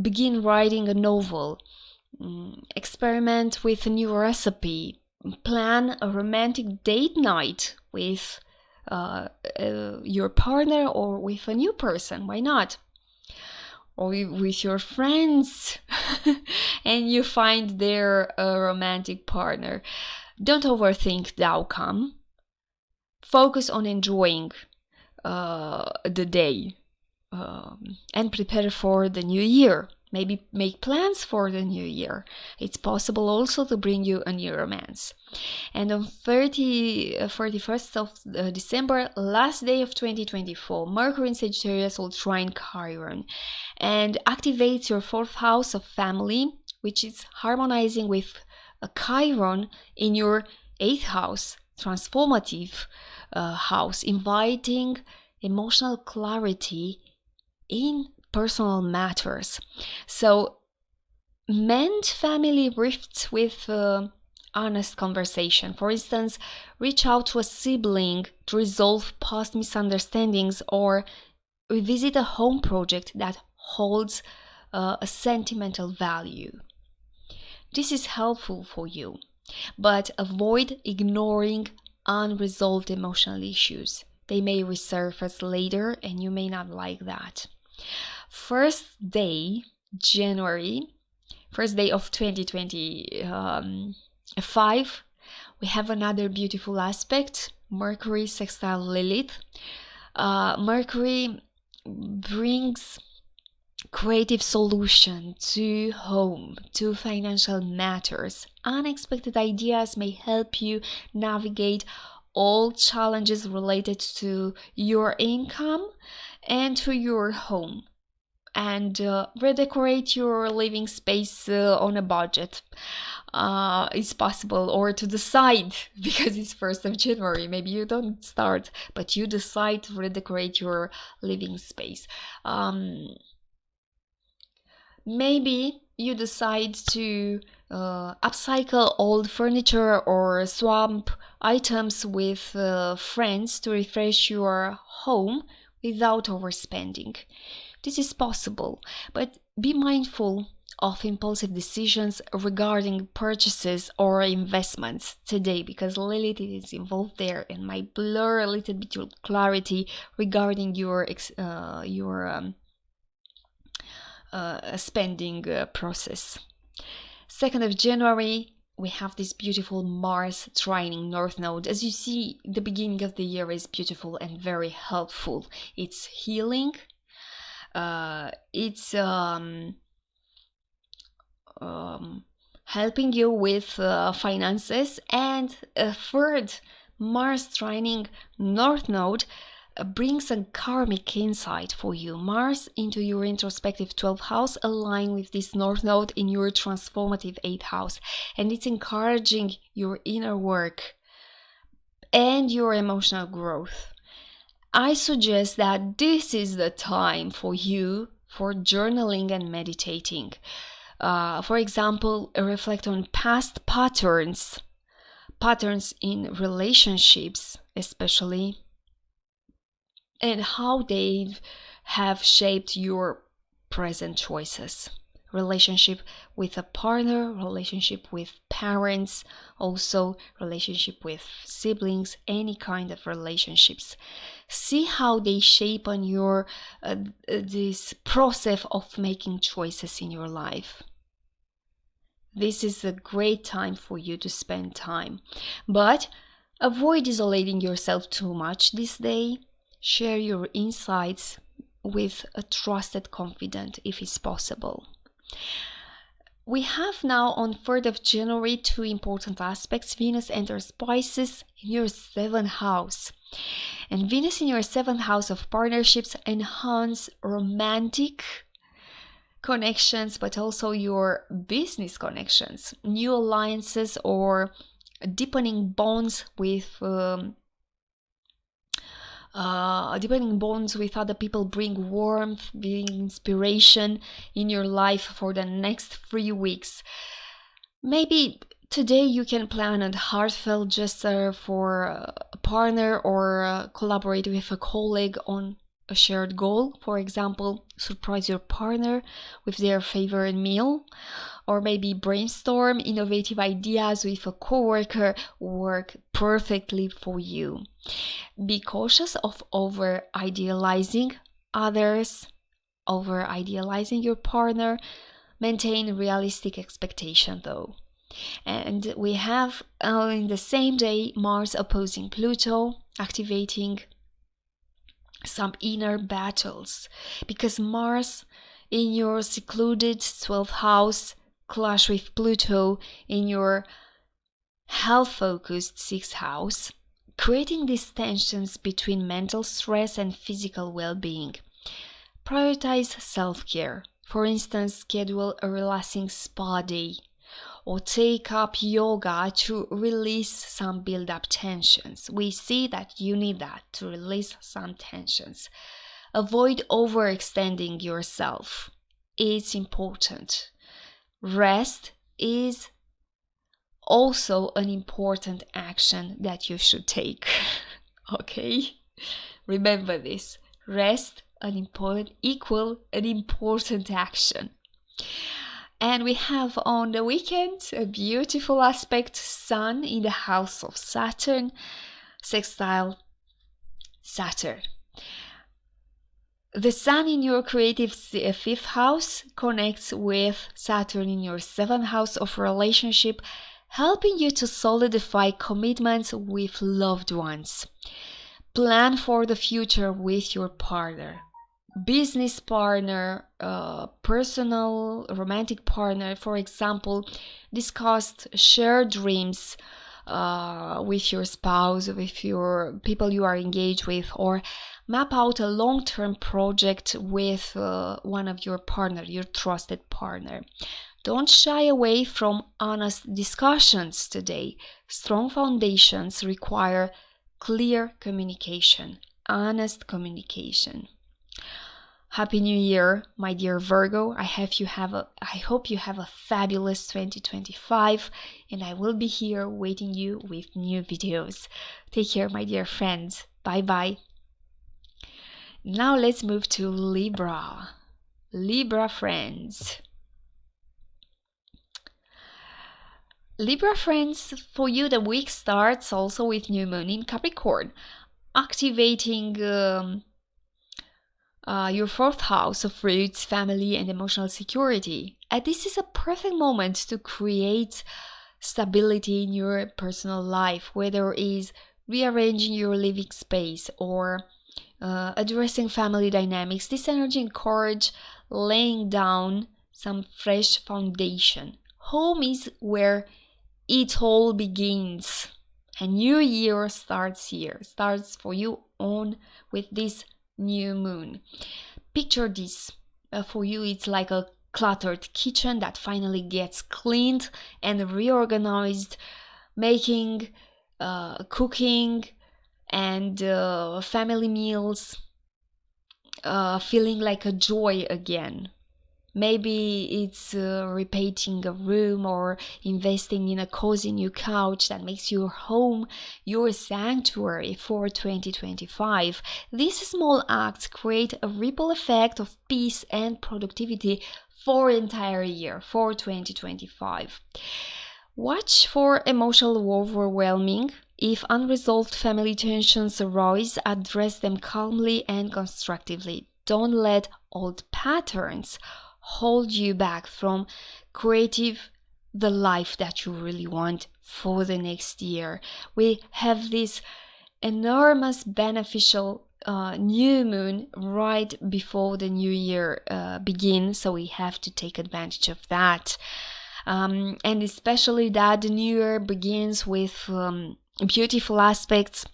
begin writing a novel, experiment with a new recipe, plan a romantic date night with your partner or with a new person. Why not? Or with your friends and you find there a romantic partner. Don't overthink the outcome. Focus on enjoying the day and prepare for the new year. Maybe make plans for the new year. It's possible also to bring you a new romance. And on 31st of December, last day of 2024, Mercury in Sagittarius will trine Chiron and activates your 4th house of family, which is harmonizing with a Chiron in your 8th house, transformative house, inviting emotional clarity in personal matters. So mend family rifts with honest conversation. For instance, reach out to a sibling to resolve past misunderstandings or revisit a home project that holds a sentimental value. This is helpful for you, but avoid ignoring unresolved emotional issues. They may resurface later and you may not like that. First day of 2025, we have another beautiful aspect, Mercury sextile Lilith. Mercury brings creative solution to home, to financial matters. Unexpected ideas may help you navigate all challenges related to your income and to your home, and redecorate your living space on a budget. It's possible, or to decide, because it's 1st of January, maybe you don't start, but you decide to redecorate your living space. Maybe you decide to upcycle old furniture or swap items with friends to refresh your home without overspending. This is possible, but be mindful of impulsive decisions regarding purchases or investments today, because Lilith is involved there and might blur a little bit your clarity regarding your spending process. 2nd of January, we have this beautiful Mars trining North Node. As you see, the beginning of the year is beautiful and very helpful. It's healing. It's helping you with finances. And a 3rd Mars trining North Node brings a karmic insight for you. Mars into your introspective 12th house align with this North Node in your transformative 8th house, and it's encouraging your inner work and your emotional growth. I suggest that this is the time for you for journaling and meditating. For example, reflect on past patterns in relationships especially, and how they have shaped your present choices. Relationship with a partner, relationship with parents, also relationship with siblings, any kind of relationships. See how they shape on your this process of making choices in your life. This is a great time for you to spend time, but avoid isolating yourself too much this day. Share your insights with a trusted confidant if it's possible. We have now on 3rd of January 2 important aspects. Venus enters Pisces in your 7th house. And Venus in your 7th house of partnerships enhance romantic connections, but also your business connections, new alliances or deepening bonds with other people bring warmth, bring inspiration in your life for the next 3 weeks. Maybe today you can plan a heartfelt gesture for a partner or collaborate with a colleague on a shared goal. For example, surprise your partner with their favorite meal, or maybe brainstorm innovative ideas with a coworker work perfectly for you. Be cautious of over-idealizing others, over-idealizing your partner. Maintain realistic expectation though. And we have in the same day Mars opposing Pluto, activating some inner battles, because Mars in your secluded 12th house clash with Pluto in your health-focused 6th house, creating these tensions between mental stress and physical well-being. Prioritize self-care. For instance, schedule a relaxing spa day or take up yoga to release some build-up tensions. We see that you need that to release some tensions. Avoid overextending yourself. It's important. Rest is also an important action that you should take. Okay? Remember this. Rest an important action. And we have on the weekend a beautiful aspect, Sun in the house of Saturn, sextile Saturn. The Sun in your creative 5th house connects with Saturn in your 7th house of relationship, helping you to solidify commitments with loved ones. Plan for the future with your partner. Business partner, personal, romantic partner, for example, discuss shared dreams with your spouse, with your people you are engaged with, or map out a long-term project with one of your partner, your trusted partner. Don't shy away from honest discussions today. Strong foundations require clear communication, honest communication. Happy New Year, my dear Virgo. I hope you have a fabulous 2025, and I will be here waiting you with new videos. Take care, my dear friends. Bye bye. Now let's move to Libra. Libra friends. Libra friends, for you the week starts also with new moon in Capricorn, activating your 4th house of roots, family, and emotional security. And this is a perfect moment to create stability in your personal life, whether it is rearranging your living space or addressing family dynamics. This energy encourages laying down some fresh foundation. Home is where it all begins. A new year starts here, starts for you on with this new moon. Picture this. For you, it's like a cluttered kitchen that finally gets cleaned and reorganized, making cooking and family meals feeling like a joy again. Maybe it's repainting a room or investing in a cozy new couch that makes your home your sanctuary for 2025. These small acts create a ripple effect of peace and productivity for the entire year, for 2025. Watch for emotional overwhelming. If unresolved family tensions arise, address them calmly and constructively. Don't let old patterns hold you back from creating the life that you really want for the next year. We have this enormous beneficial new moon right before the new year begins, so we have to take advantage of that. And especially that the new year begins with beautiful aspects.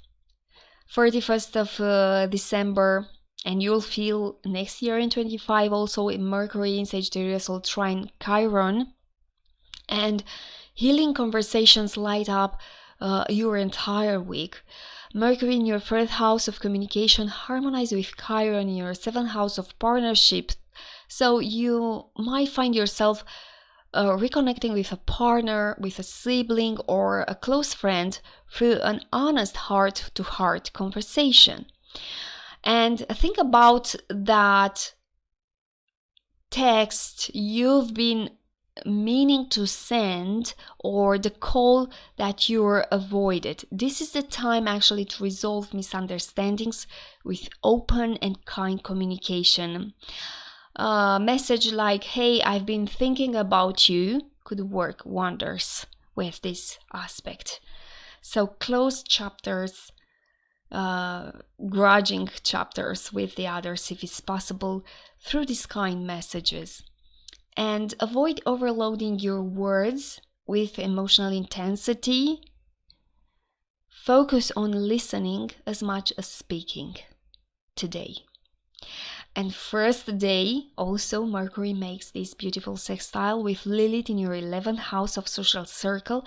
31st of December, and you'll feel next year in 25 also in Mercury in Sagittarius will trine Chiron, and healing conversations light up your entire week. Mercury in your 3rd house of communication harmonizes with Chiron in your 7th house of partnership, so you might find yourself reconnecting with a partner, with a sibling, or a close friend through an honest heart-to-heart conversation. And think about that text you've been meaning to send or the call that you're avoided. This is the time actually to resolve misunderstandings with open and kind communication. A message like, hey, I've been thinking about you, could work wonders with this aspect. So close chapters, grudging chapters with the others if it's possible through these kind messages. And avoid overloading your words with emotional intensity. Focus on listening as much as speaking today. And first day, also Mercury makes this beautiful sextile with Lilith in your 11th house of social circle,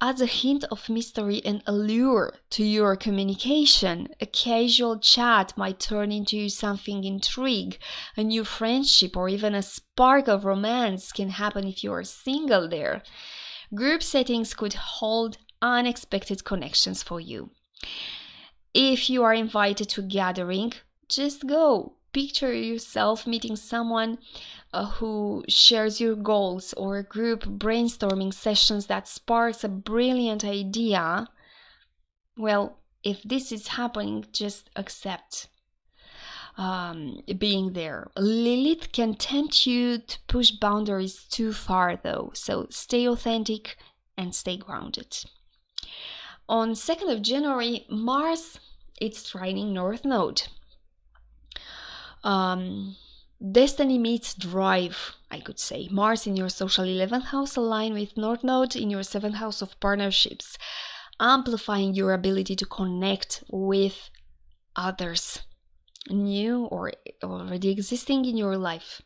adds a hint of mystery and allure to your communication. A casual chat might turn into something intrigue. A new friendship or even a spark of romance can happen if you are single there. Group settings could hold unexpected connections for you. If you are invited to a gathering, just go. Picture yourself meeting someone who shares your goals, or a group brainstorming sessions that sparks a brilliant idea. Well, if this is happening, just accept being there. Lilith can tempt you to push boundaries too far though, so stay authentic and stay grounded. On 2nd of January, Mars is trining North Node. Destiny meets drive, I could say. Mars in your social 11th house align with North Node in your 7th house of partnerships, amplifying your ability to connect with others, new or already existing in your life.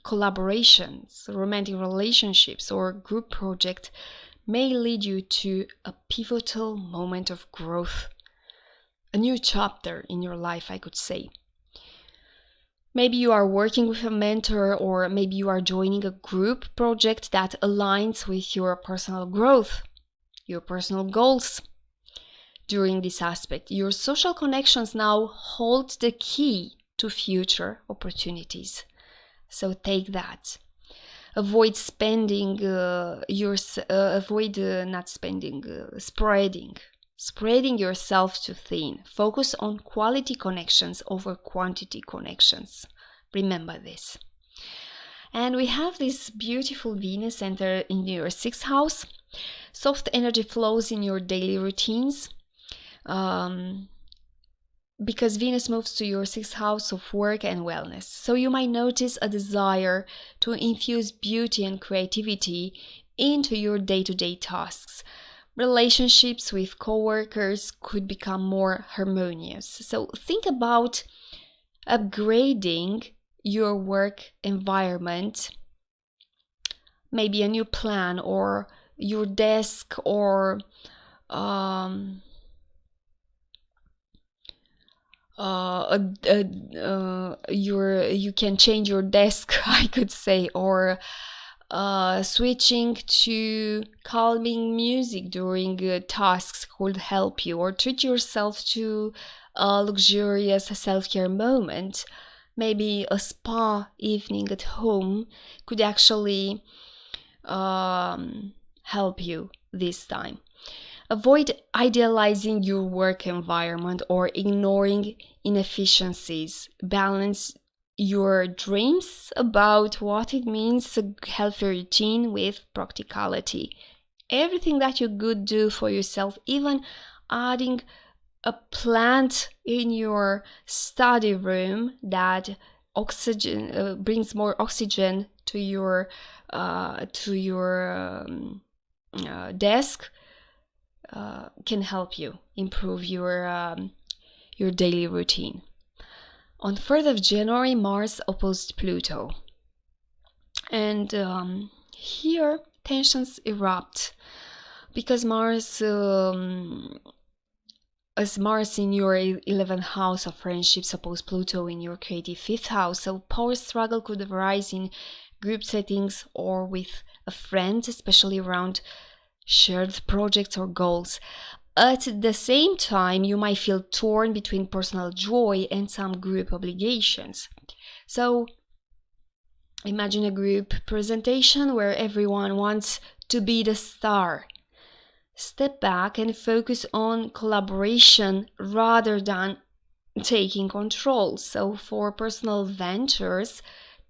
Collaborations, romantic relationships, or group project may lead you to a pivotal moment of growth, a new chapter in your life, I could say. Maybe you are working with a mentor, or maybe you are joining a group project that aligns with your personal growth, your personal goals. During this aspect, your social connections now hold the key to future opportunities. So take that. Avoid spending spreading yourself too thin. Focus on quality connections over quantity connections. Remember this. And we have this beautiful Venus enter in your 6th house. Soft energy flows in your daily routines. Because Venus moves to your 6th house of work and wellness. So you might notice a desire to infuse beauty and creativity into your day-to-day tasks. Relationships with co-workers could become more harmonious. So think about upgrading your work environment, maybe a new plan, or your desk, or you can change your desk, I could say, or switching to calming music during tasks could help you, or treat yourself to a luxurious self-care moment. Maybe a spa evening at home could actually help you this time. Avoid idealizing your work environment or ignoring inefficiencies. Balance your dreams about what it means a healthy routine with practicality. Everything that you could do for yourself, even adding a plant in your study room that brings more oxygen to your desk, can help you improve your daily routine. On 3rd of January, Mars opposed Pluto. And here tensions erupt because as Mars in your 11th house of friendships opposed Pluto in your creative 5th house, so power struggle could arise in group settings or with a friend, especially around shared projects or goals. At the same time, you might feel torn between personal joy and some group obligations. So Imagine a group presentation where everyone wants to be the star. Step back and focus on collaboration rather than taking control. So for personal ventures,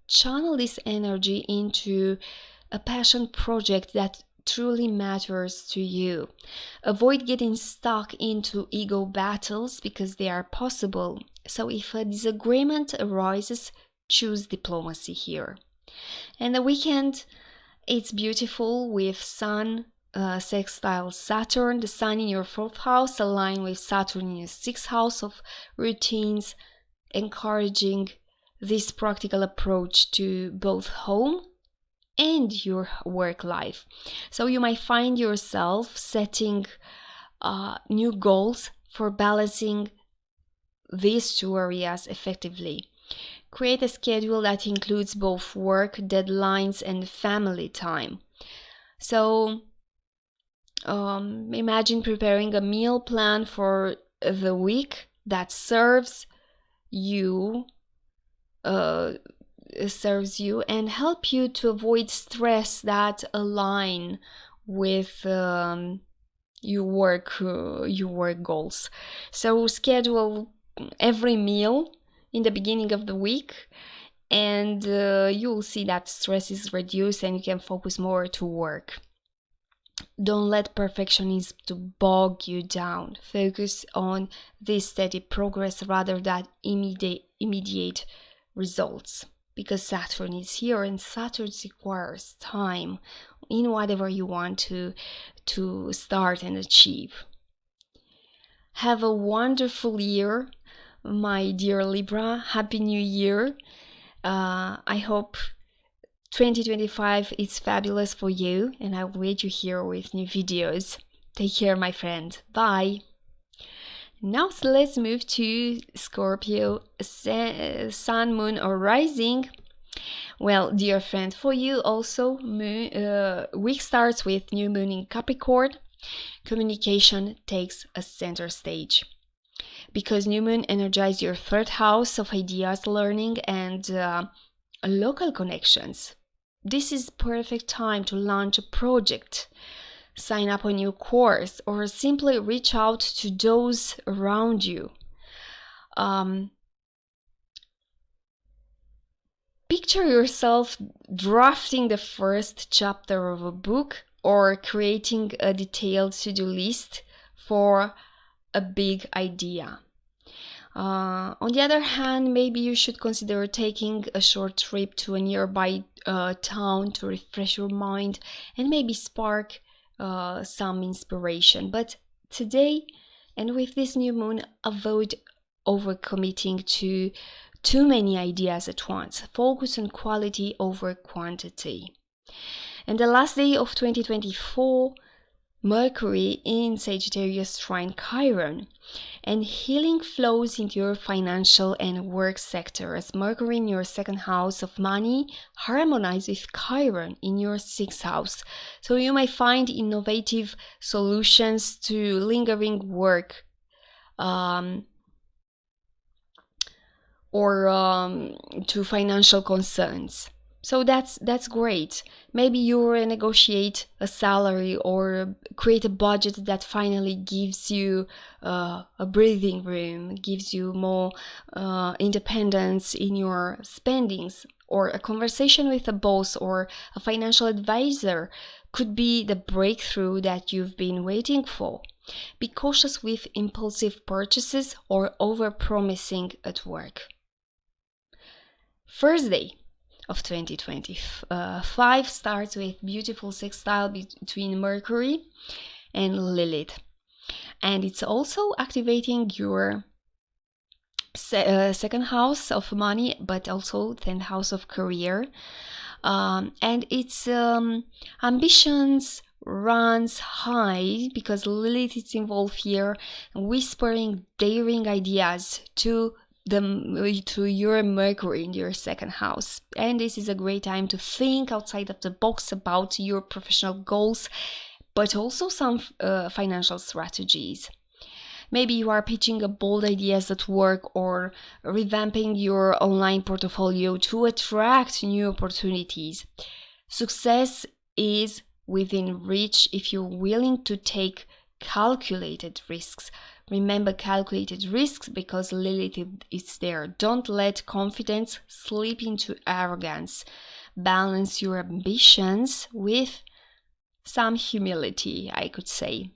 channel this energy into a passion project that truly matters to you. Avoid getting stuck into ego battles because they are possible. So if a disagreement arises, choose diplomacy here. And the weekend, it's beautiful with Sun sextile Saturn, the Sun in your 4th house aligned with Saturn in your 6th house of routines, encouraging this practical approach to both home and your work life. So you might find yourself setting new goals for balancing these two areas effectively. Create a schedule that includes both work, deadlines, and family time. So imagine preparing a meal plan for the week that serves you and help you to avoid stress that align with your work goals. So schedule every meal in the beginning of the week, and you'll see that stress is reduced and you can focus more to work. Don't let perfectionism bog you down. Focus on this steady progress rather than immediate results, because Saturn is here and Saturn requires time in whatever you want to start and achieve. Have a wonderful year, my dear Libra. Happy New Year. I hope 2025 is fabulous for you, and I'll wait you here with new videos. Take care, my friend. Bye. Now let's move to Scorpio, Sun, Moon, or Rising. Well, dear friend, for you also, week starts with new moon in Capricorn. Communication takes a center stage, because new moon energizes your 3rd house of ideas, learning, and local connections. This is perfect time to launch a project, sign up a new course, or simply reach out to those around you. Picture yourself drafting the first chapter of a book or creating a detailed to-do list for a big idea. On the other hand, maybe you should consider taking a short trip to a nearby town to refresh your mind and maybe spark some inspiration. But today, and with this new moon, avoid overcommitting to too many ideas at once. Focus on quality over quantity. And the last day of 2024, Mercury in Sagittarius trine Chiron, and healing flows into your financial and work sector as Mercury in your 2nd house of money harmonizes with Chiron in your 6th house. So you may find innovative solutions to lingering work or to financial concerns. So that's great. Maybe you renegotiate a salary or create a budget that finally gives you a breathing room, gives you more independence in your spendings, or a conversation with a boss or a financial advisor could be the breakthrough that you've been waiting for. Be cautious with impulsive purchases or over-promising at work. First day of 2025 starts with beautiful sextile between Mercury and Lilith, and it's also activating your 2nd house of money, but also 10th house of career, and its ambitions runs high because Lilith is involved here, whispering daring ideas to your Mercury in your 2nd house. And this is a great time to think outside of the box about your professional goals, but also some financial strategies. Maybe you are pitching a bold ideas at work or revamping your online portfolio to attract new opportunities. Success is within reach if you're willing to take calculated risks. Remember calculated risks because Lilith is there. Don't let confidence slip into arrogance. Balance your ambitions with some humility, I could say.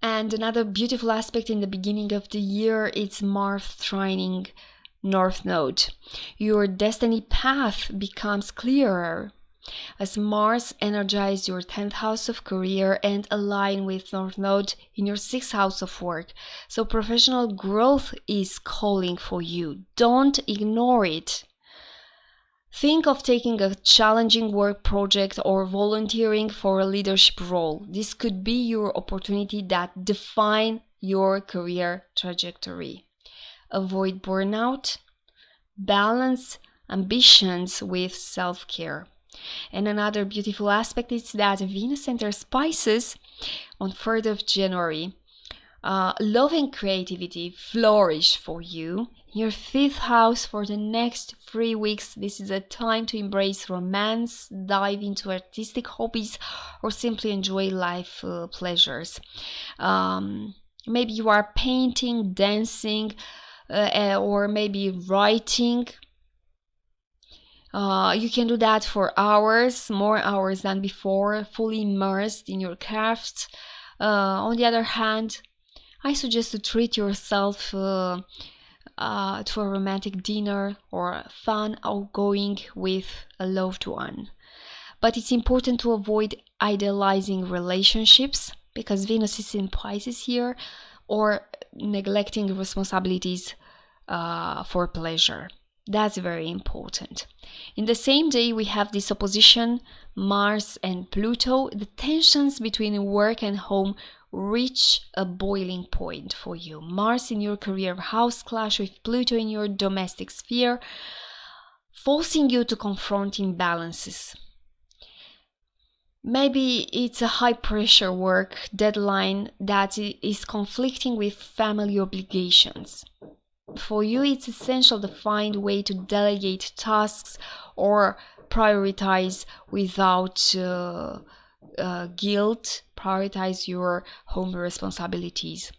And another beautiful aspect in the beginning of the year is Mars trining North Node. Your destiny path becomes clearer as Mars energizes your 10th house of career and align with North Node in your 6th house of work. So professional growth is calling for you. Don't ignore it. Think of taking a challenging work project or volunteering for a leadership role. This could be your opportunity that define your career trajectory. Avoid burnout. Balance ambitions with self-care. And another beautiful aspect is that Venus enters Pisces on 3rd of January. Love and creativity flourish for you. Your 5th house for the next 3 weeks. This is a time to embrace romance, dive into artistic hobbies, or simply enjoy life pleasures. Maybe you are painting, dancing, or maybe writing. You can do that for hours, more hours than before, fully immersed in your craft. On the other hand, I suggest to treat yourself to a romantic dinner or fun outgoing with a loved one. But it's important to avoid idealizing relationships because Venus is in Pisces here, or neglecting responsibilities for pleasure. That's very important. In the same day, we have this opposition, Mars and Pluto. The tensions between work and home reach a boiling point for you. Mars in your career house clash with Pluto in your domestic sphere, forcing you to confront imbalances. Maybe it's a high pressure work deadline that is conflicting with family obligations. For you, it's essential to find a way to delegate tasks or prioritize without guilt. Prioritize your home responsibilities.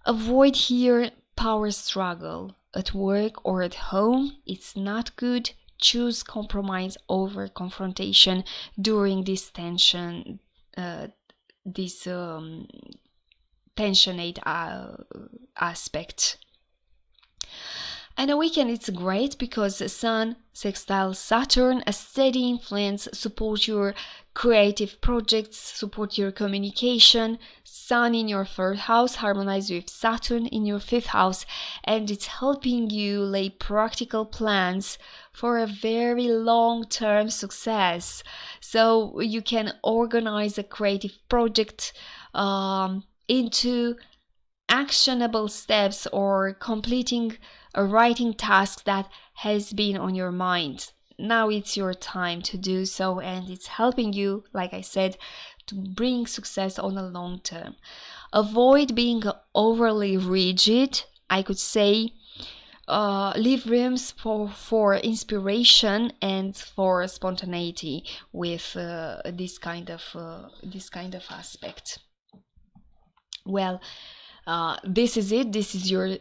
Avoid here power struggle at work or at home. It's not good. Choose compromise over confrontation during this tensionate aspect. And a weekend it's great because the Sun sextile Saturn, a steady influence, support your creative projects, support your communication. Sun in your 3rd house harmonizes with Saturn in your 5th house, and it's helping you lay practical plans for a very long-term success. So you can organize a creative project into actionable steps or completing a writing task that has been on your mind. Now it's your time to do so, and it's helping you, like I said, to bring success on the long term. Avoid being overly rigid. I could say leave rooms for inspiration and for spontaneity with this kind of aspect. Well, this is it. This is your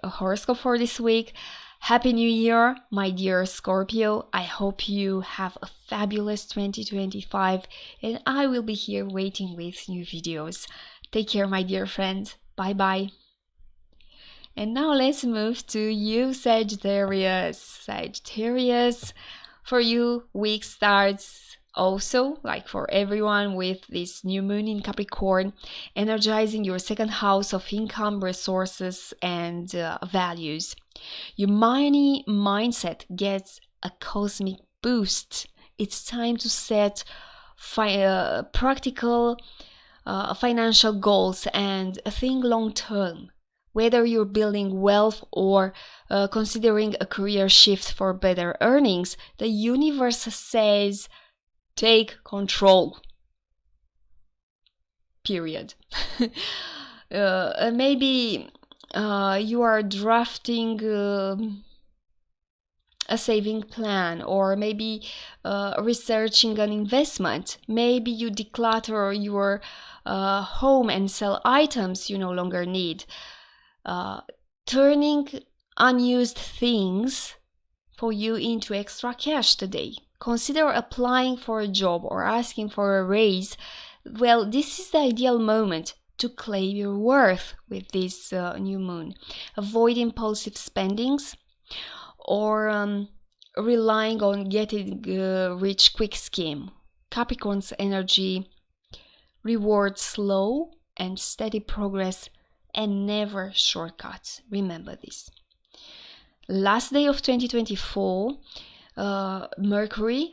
horoscope for this week. Happy New Year, my dear Scorpio. I hope you have a fabulous 2025, and I will be here waiting with new videos. Take care, my dear friend. Bye bye. And now let's move to you, Sagittarius. Sagittarius, for you, week starts also, like for everyone, with this new moon in Capricorn, energizing your 2nd house of income, resources, and values. Your money mindset gets a cosmic boost. It's time to set practical financial goals and think long term. Whether you're building wealth or considering a career shift for better earnings, the universe says, take control. period. Maybe you are drafting a saving plan, or maybe researching an investment. Maybe you declutter your home and sell items you no longer need. Turning unused things for you into extra cash today. Consider applying for a job or asking for a raise. Well, this is the ideal moment to claim your worth with this new moon. Avoid impulsive spendings or relying on getting rich quick scheme. Capricorn's energy rewards slow and steady progress and never shortcuts. Remember this. Last day of 2024, Mercury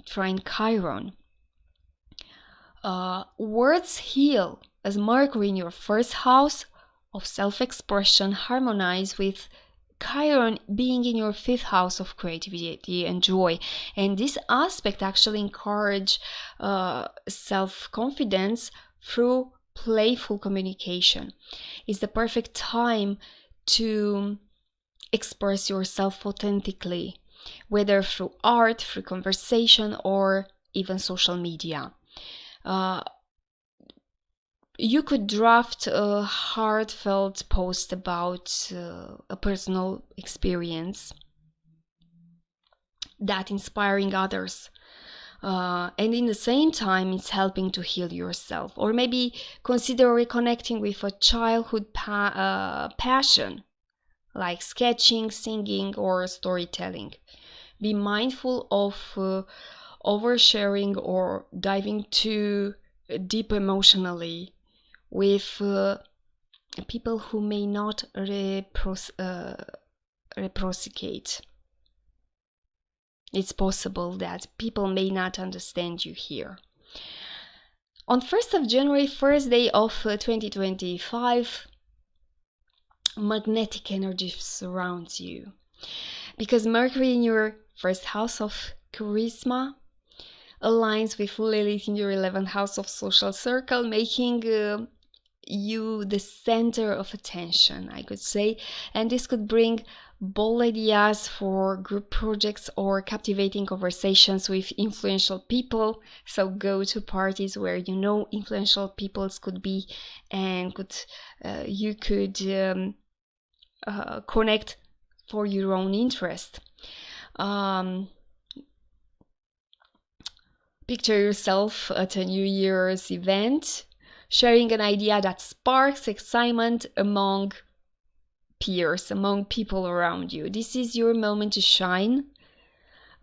trine Chiron. Words heal, as Mercury in your first house of self-expression harmonize with Chiron being in your fifth house of creativity and joy. And this aspect actually encourages self-confidence through playful communication. It's the perfect time to express yourself authentically, whether through art, through conversation, or even social media. You could draft a heartfelt post about a personal experience that inspiring others. And in the same time, it's helping to heal yourself. Or maybe consider reconnecting with a childhood passion, like sketching, singing, or storytelling. Be mindful of oversharing or diving too deep emotionally with people who may not reciprocate. It's possible that people may not understand you here. On 1st of January, first day of 2025, magnetic energy surrounds you, because Mercury in your first house of charisma aligns with Lilith in your 11th house of social circle, making you the center of attention, I could say. And this could bring bold ideas for group projects or captivating conversations with influential people. So go to parties where you know influential peoples could be, and you could connect for your own interest. Picture yourself at a New Year's event, sharing an idea that sparks excitement among peers, among people around you. This is your moment to shine,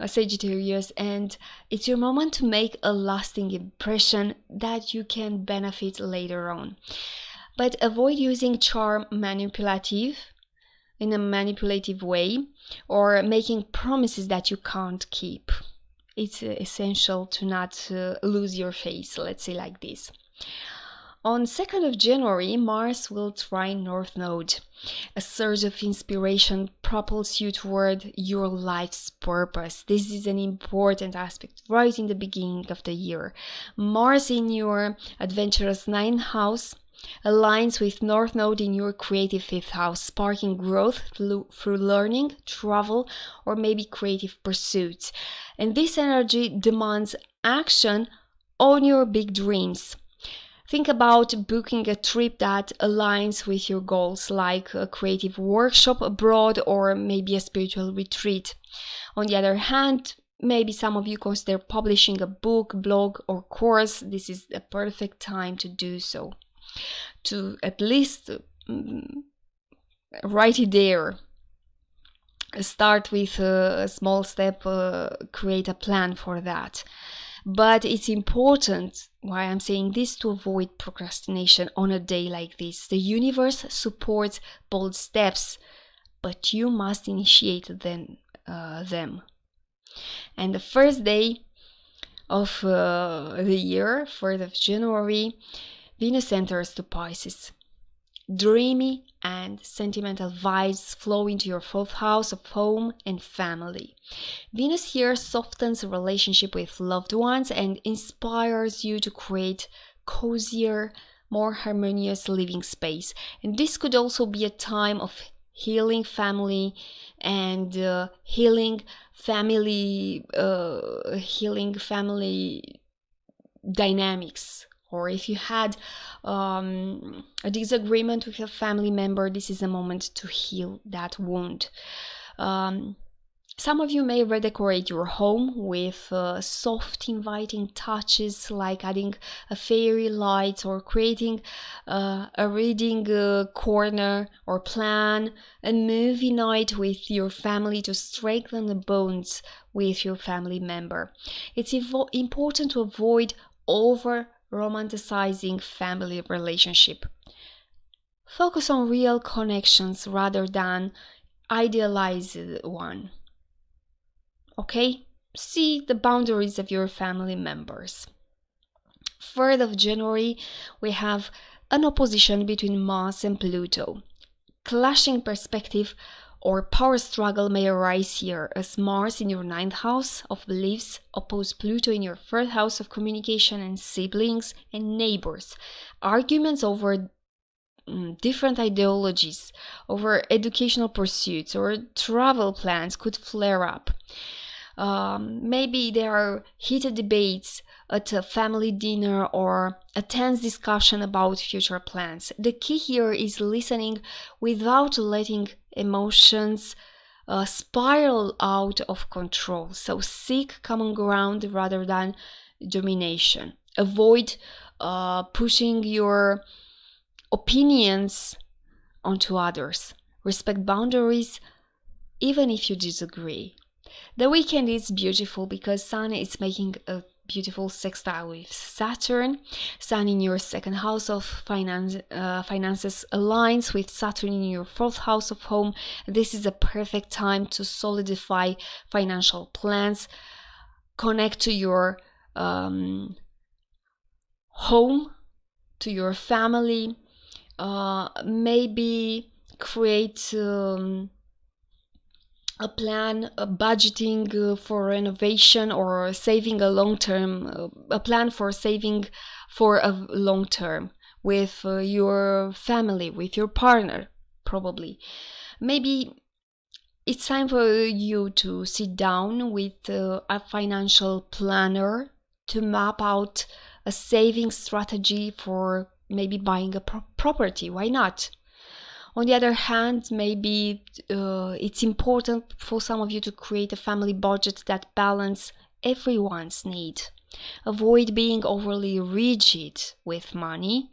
Sagittarius, and it's your moment to make a lasting impression that you can benefit later on. But avoid using charm in a manipulative way, or making promises that you can't keep. It's essential to not lose your face, let's say like this. On 2nd of January, Mars will trine North Node. A surge of inspiration propels you toward your life's purpose. This is an important aspect right in the beginning of the year. Mars in your adventurous 9th house aligns with North Node in your creative 5th house, sparking growth through learning, travel, or maybe creative pursuits. And this energy demands action on your big dreams. Think about booking a trip that aligns with your goals, like a creative workshop abroad or maybe a spiritual retreat. On the other hand, maybe some of you consider publishing a book, blog, or course. This is the perfect time to do so. To at least write it there. Start with a small step, create a plan for that. But it's important, why I'm saying this, to avoid procrastination on a day like this. The universe supports bold steps, but you must initiate them. And the first day of the year, 4th of January, Venus enters to Pisces. Dreamy and sentimental vibes flow into your 4th house of home and family. Venus here softens a relationship with loved ones and inspires you to create cozier, more harmonious living space. And this could also be a time of healing family and healing family dynamics. Or if you had a disagreement with a family member, this is a moment to heal that wound. Some of you may redecorate your home with soft, inviting touches, like adding a fairy light or creating a reading corner, or plan a movie night with your family to strengthen the bonds with your family member. It's important to avoid over-romanticizing family relationship. Focus on real connections rather than idealized one. Okay? See the boundaries of your family members. 3rd of January, we have an opposition between Mars and Pluto. Clashing perspective or power struggle may arise here, as Mars in your 9th house of beliefs oppose Pluto in your 3rd house of communication and siblings and neighbors. Arguments over different ideologies, over educational pursuits or travel plans could flare up. Maybe there are heated debates at a family dinner or a tense discussion about future plans. The key here is listening without letting emotions spiral out of control. So seek common ground rather than domination. Avoid pushing your opinions onto others. Respect boundaries even if you disagree. The weekend is beautiful because Sun is making a beautiful sextile with Saturn. Sun in your 2nd house of finances aligns with Saturn in your 4th house of home. This is a perfect time to solidify financial plans, connect to your home, to your family, maybe create a plan, budgeting for renovation, or saving a long term, a plan for saving for a long term with your family, with your partner, probably. Maybe it's time for you to sit down with a financial planner to map out a saving strategy for maybe buying a property. Why not? On the other hand, maybe it's important for some of you to create a family budget that balance everyone's need. Avoid being overly rigid with money.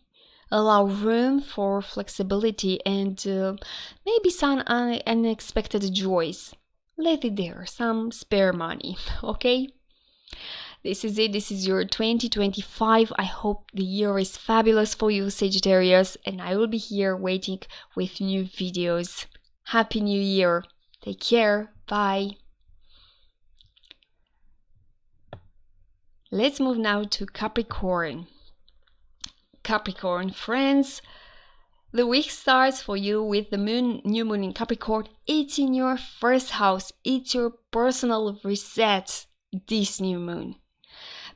Allow room for flexibility and maybe some unexpected joys. Let it there, some spare money, okay? This is it. This is your 2025. I hope the year is fabulous for you, Sagittarius, and I will be here waiting with new videos. Happy New Year. Take care. Bye. Let's move now to Capricorn. Capricorn friends, the week starts for you with the new moon in Capricorn. It's in your 1st house. It's your personal reset, this new moon.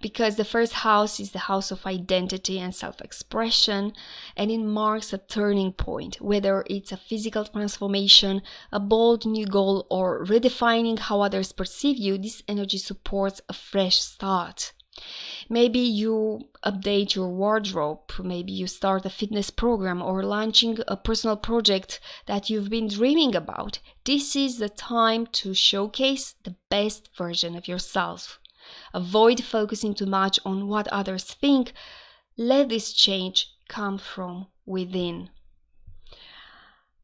Because the 1st house is the house of identity and self-expression, and it marks a turning point, whether it's a physical transformation, a bold new goal, or redefining how others perceive you. This energy supports a fresh start. Maybe you update your wardrobe, maybe you start a fitness program or launching a personal project that you've been dreaming about. This is the time to showcase the best version of yourself. Avoid focusing too much on what others think. Let this change come from within.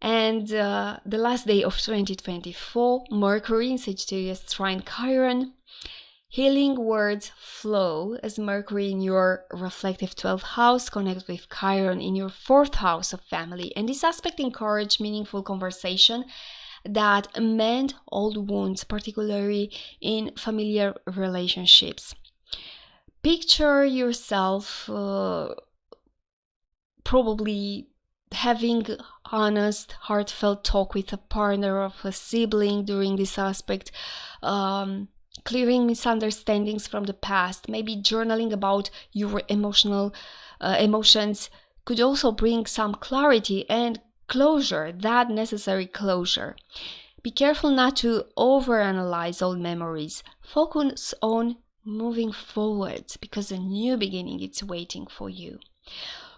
And the last day of 2024, Mercury in Sagittarius trine Chiron. Healing words flow as Mercury in your reflective 12th house connects with Chiron in your 4th house of family. And this aspect encourages meaningful conversation that mend old wounds, particularly in familiar relationships. Picture yourself probably having honest, heartfelt talk with a partner or a sibling during this aspect, clearing misunderstandings from the past, maybe journaling about your emotions could also bring some clarity and closure, that necessary closure. Be careful not to overanalyze old memories. Focus on moving forward because a new beginning is waiting for you.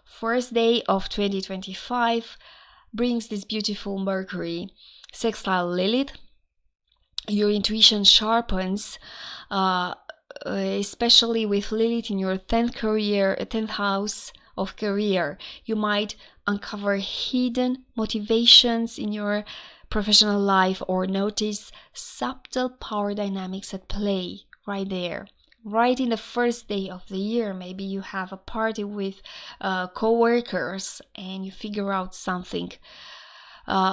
First day of 2025 brings this beautiful Mercury sextile Lilith. Your intuition sharpens, especially with Lilith in your 10th house of career. You might uncover hidden motivations in your professional life or notice subtle power dynamics at play right there. Right in the first day of the year, maybe you have a party with co-workers and you figure out something.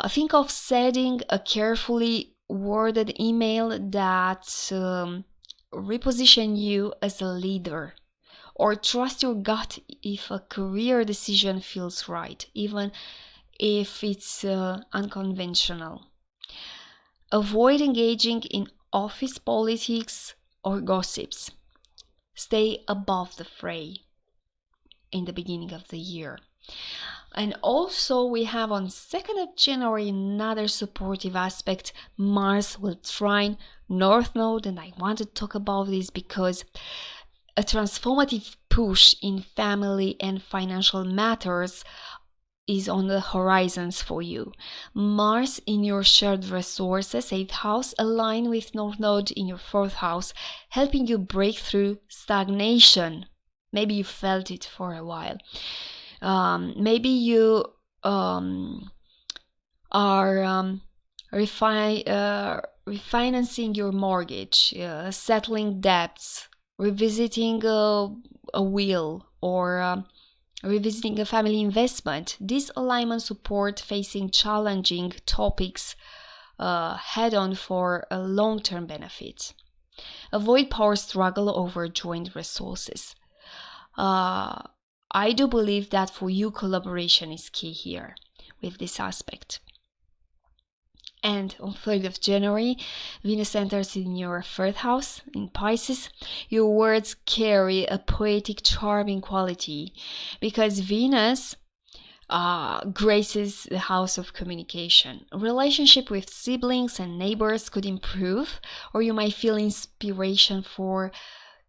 Think of sending a carefully worded email that reposition you as a leader, or trust your gut if a career decision feels right, even if it's unconventional. Avoid engaging in office politics or gossips. Stay above the fray in the beginning of the year. And also we have on 2nd of January another supportive aspect. Mars will trine North Node, and I want to talk about this because a transformative push in family and financial matters is on the horizons for you. Mars in your shared resources 8th house align with North Node in your 4th house, helping you break through stagnation. Maybe you felt it for a while. Maybe you are refinancing your mortgage, settling debts, revisiting a will, or revisiting a family investment. This alignment support facing challenging topics head-on for a long-term benefit. Avoid power struggle over joint resources. I do believe that for you, collaboration is key here with this aspect. And on 3rd of January, Venus enters in your 3rd house in Pisces. Your words carry a poetic, charming quality because Venus graces the house of communication. A relationship with siblings and neighbors could improve, or you might feel inspiration for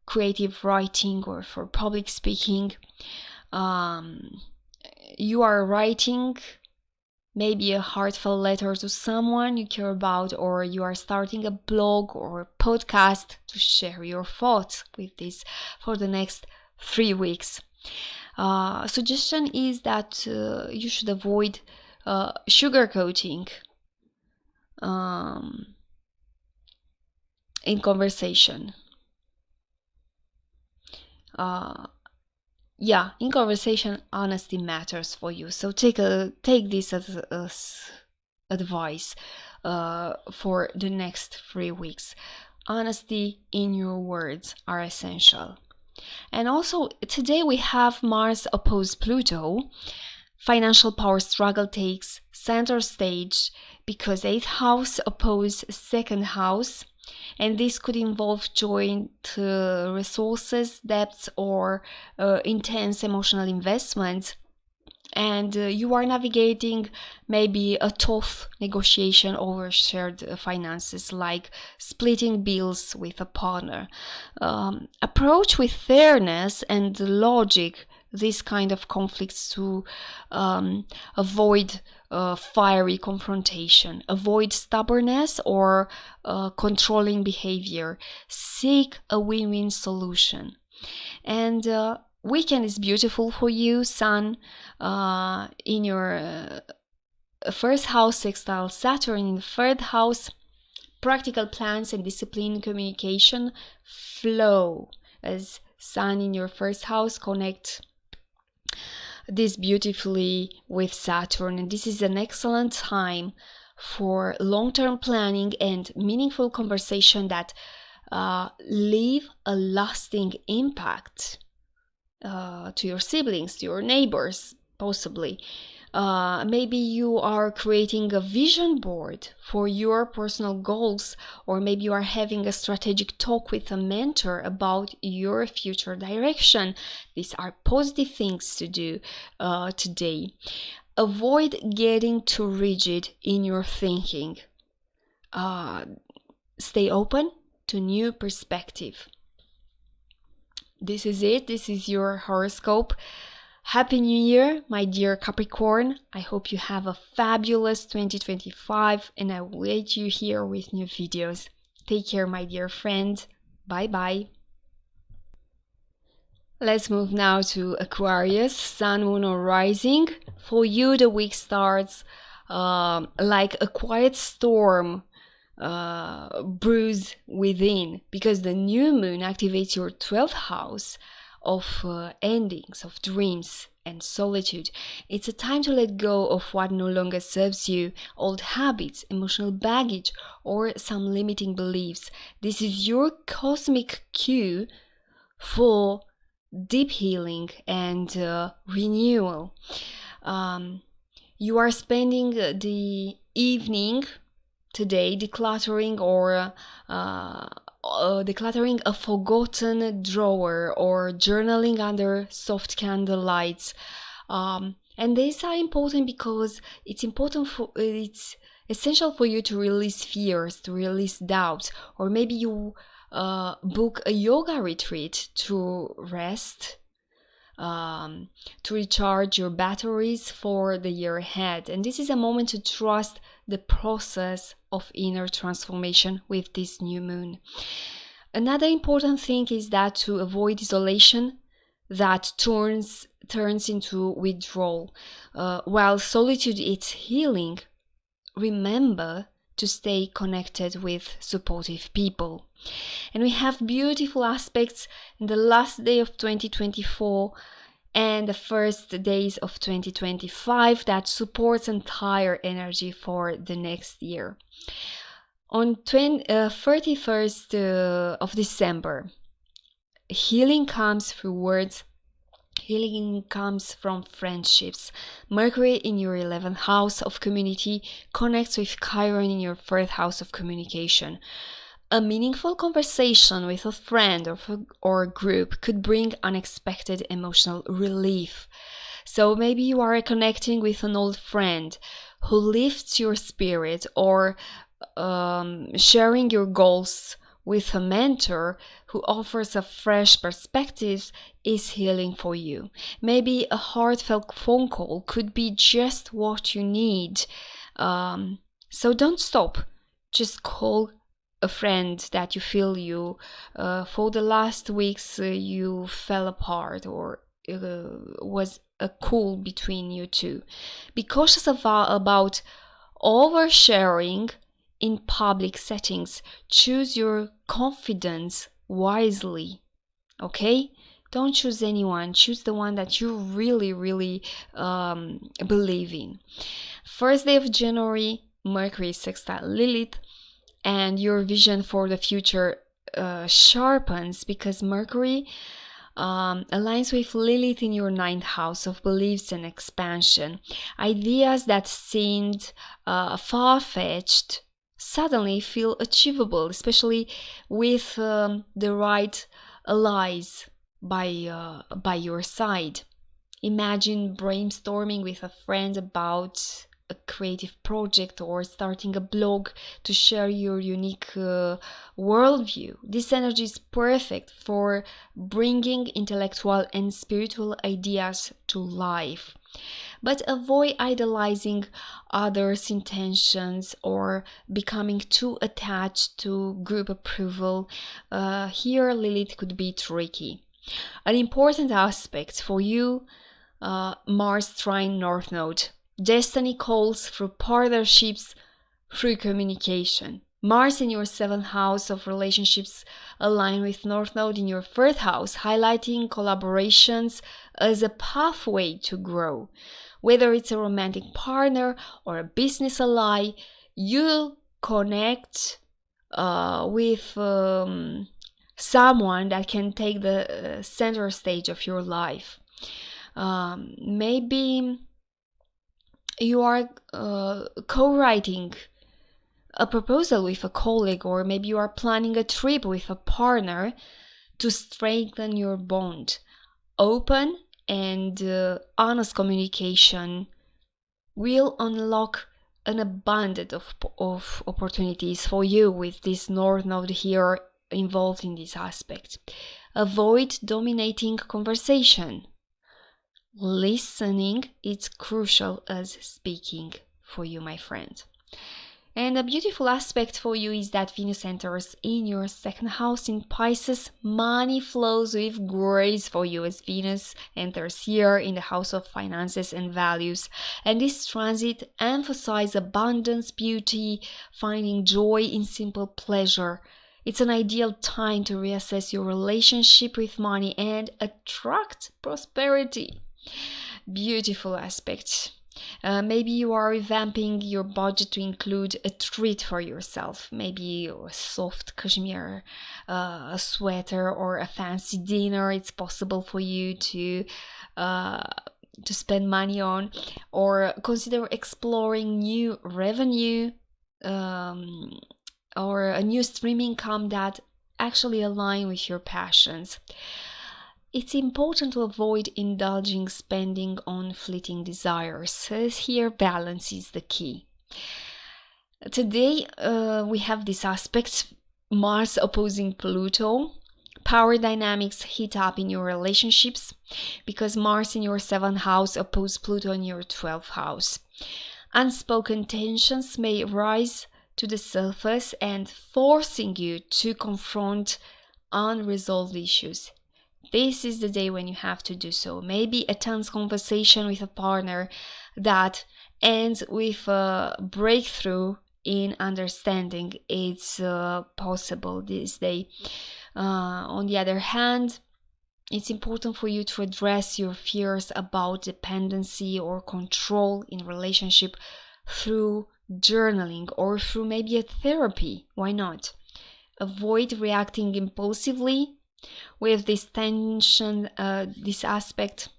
creative writing or for public speaking. You are writing maybe a heartfelt letter to someone you care about, or you are starting a blog or a podcast to share your thoughts with this for the next 3 weeks. Suggestion is that you should avoid sugarcoating in conversation. In conversation, honesty matters for you. So take this as advice for the next 3 weeks. Honesty in your words are essential. And also today we have Mars opposed Pluto. Financial power struggle takes center stage because 8th house opposes 2nd house. And this could involve joint resources, debts, or intense emotional investments. And you are navigating maybe a tough negotiation over shared finances, like splitting bills with a partner. Approach with fairness and logic this kind of conflicts to avoid fiery confrontation. Avoid stubbornness or controlling behavior. Seek a win-win solution. And weekend is beautiful for you. Sun in your 1st house sextile Saturn in the 3rd house. Practical plans and discipline communication flow as Sun in your 1st house connect this beautifully with Saturn, and this is an excellent time for long-term planning and meaningful conversation that leave a lasting impact to your siblings, to your neighbors, possibly. Maybe you are creating a vision board for your personal goals, or maybe you are having a strategic talk with a mentor about your future direction. These are positive things to do today. Avoid getting too rigid in your thinking. Stay open to new perspective. This is it. This is your horoscope. Happy New Year, my dear Capricorn. I hope you have a fabulous 2025 and I will wait you here with new videos. Take care, my dear friend. Bye bye. Let's move now to Aquarius, Sun, Moon or Rising. For you, the week starts like a quiet storm brews within, because the new moon activates your 12th house of endings, of dreams and solitude. It's a time to let go of what no longer serves you, old habits, emotional baggage, or some limiting beliefs. This is your cosmic cue for deep healing and renewal. You are spending the evening today decluttering a forgotten drawer or journaling under soft candlelights. And these are important because it's essential for you to release fears, to release doubts, or maybe you book a yoga retreat to rest, to recharge your batteries for the year ahead. And this is a moment to trust the process of inner transformation with this new moon. Another important thing is that to avoid isolation that turns into withdrawal. While solitude is healing, remember to stay connected with supportive people. And we have beautiful aspects in the last day of 2024 and the first days of 2025 that supports entire energy for the next year. On 31st of December, healing comes through words. Healing comes from friendships. Mercury in your 11th house of community connects with Chiron in your 3rd house of communication. A meaningful conversation with a friend or group could bring unexpected emotional relief. So maybe you are connecting with an old friend who lifts your spirit, or sharing your goals with a mentor who offers a fresh perspective is healing for you. Maybe a heartfelt phone call could be just what you need. So don't stop. Just call a friend that you feel for the last weeks you fell apart, or was a cool between you two. Be cautious about oversharing in public settings. Choose your confidence wisely, okay? Don't choose anyone. Choose the one that you really, really believe in. First day of January, Mercury sextile Lilith, and your vision for the future sharpens because Mercury aligns with Lilith in your 9th house of beliefs and expansion. Ideas that seemed far-fetched suddenly feel achievable, especially with the right allies by your side. Imagine brainstorming with a friend about a creative project or starting a blog to share your unique worldview. This energy is perfect for bringing intellectual and spiritual ideas to life. But avoid idolizing others' intentions or becoming too attached to group approval. Here, Lilith could be tricky. An important aspect for you, Mars trine North Node. Destiny calls through partnerships, through communication. Mars in your 7th house of relationships align with North Node in your 3rd house, highlighting collaborations as a pathway to grow. Whether it's a romantic partner or a business ally, you connect with someone that can take the center stage of your life. Maybe you are co-writing a proposal with a colleague, or maybe you are planning a trip with a partner to strengthen your bond. Open and honest communication will unlock an abundance of opportunities for you with this North Node here involved in this aspect. Avoid dominating conversation. Listening is crucial as speaking for you, my friend. And a beautiful aspect for you is that Venus enters in your second house in Pisces. Money flows with grace for you as Venus enters here in the house of finances and values. And this transit emphasizes abundance, beauty, finding joy in simple pleasure. It's an ideal time to reassess your relationship with money and attract prosperity. Beautiful aspect. Maybe you are revamping your budget to include a treat for yourself, maybe a soft cashmere, a sweater, or a fancy dinner. It's possible for you to spend money on, or consider exploring new revenue or a new stream income that actually align with your passions. It's important to avoid indulging spending on fleeting desires. Here, balance is the key. Today, we have this aspect, Mars opposing Pluto. Power dynamics heat up in your relationships because Mars in your 7th house opposes Pluto in your 12th house. Unspoken tensions may rise to the surface and forcing you to confront unresolved issues. This is the day when you have to do so. Maybe a tense conversation with a partner that ends with a breakthrough in understanding. It's possible this day. On the other hand, it's important for you to address your fears about dependency or control in relationship through journaling or through maybe a therapy. Why not? Avoid reacting impulsively with this tension, this aspect,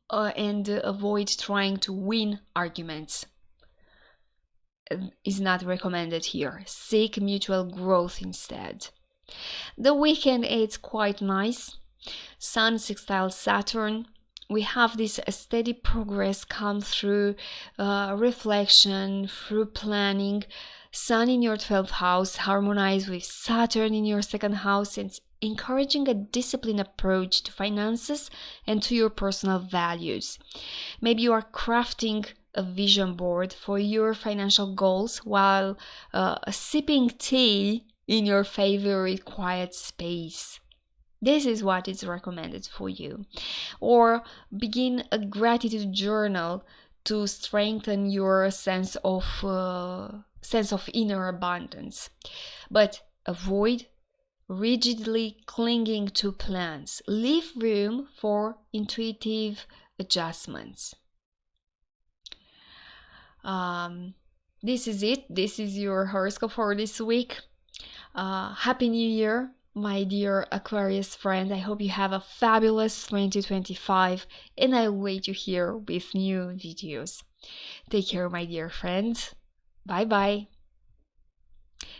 and avoid trying to win arguments. Is not recommended here. Seek mutual growth instead. The weekend is quite nice. Sun sextile Saturn. We have this steady progress come through reflection, through planning. Sun in your 12th house harmonize with Saturn in your 2nd house, and encouraging a disciplined approach to finances and to your personal values. Maybe you are crafting a vision board for your financial goals while sipping tea in your favorite quiet space. This is what is recommended for you. Or begin a gratitude journal to strengthen your sense of inner abundance. But avoid rigidly clinging to plans. Leave room for intuitive adjustments. This is it. This is your horoscope for this week. Happy New Year, my dear Aquarius friend. I hope you have a fabulous 2025, and I wait you here with new videos. Take care, my dear friends. Bye bye.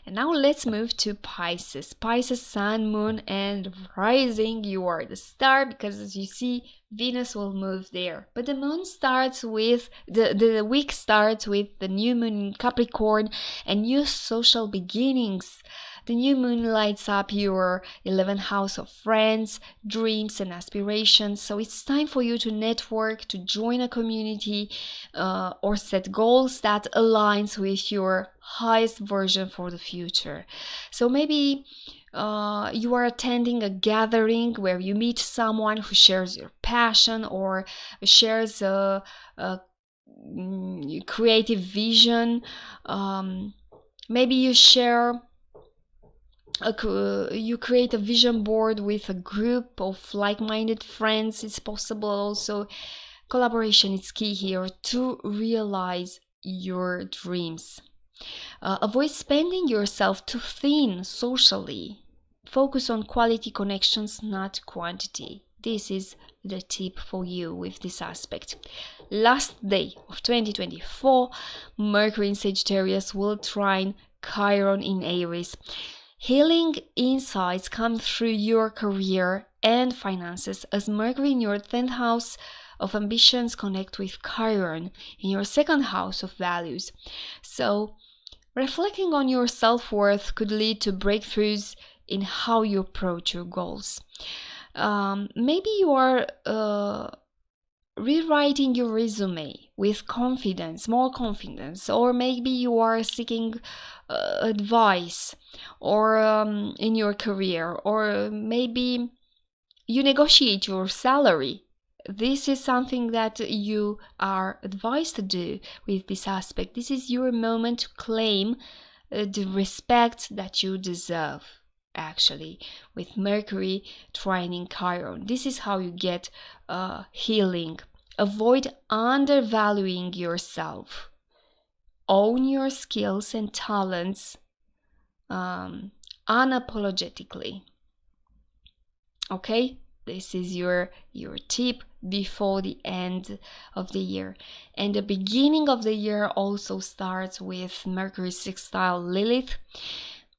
And now let's move to Pisces. Pisces, Sun, Moon, and Rising. You are the star because, as you see, Venus will move there. But the moon starts with, the week starts with the new moon in Capricorn and new social beginnings. The new moon lights up your 11th house of friends, dreams, and aspirations. So it's time for you to network, to join a community, or set goals that aligns with your highest version for the future. So maybe you are attending a gathering where you meet someone who shares your passion or shares a creative vision. Maybe you share you create a vision board with a group of like-minded friends. It's possible also. Collaboration is key here to realize your dreams. Avoid spending yourself too thin socially. Focus on quality connections, not quantity. This is the tip for you with this aspect. Last day of 2024, Mercury in Sagittarius will trine Chiron in Aries. Healing insights come through your career and finances as Mercury in your 10th house of ambitions connect with Chiron in your 2nd house of values. So, reflecting on your self-worth could lead to breakthroughs in how you approach your goals. Maybe you are rewriting your resume with confidence, more confidence, or maybe you are seeking advice or in your career, or maybe you negotiate your salary. This is something that you are advised to do with this aspect. This is your moment to claim the respect that you deserve. Actually, with Mercury trining Chiron, this is how you get healing. Avoid undervaluing yourself. Own your skills and talents unapologetically. Okay, this is your tip before the end of the year. And the beginning of the year also starts with Mercury sextile Lilith.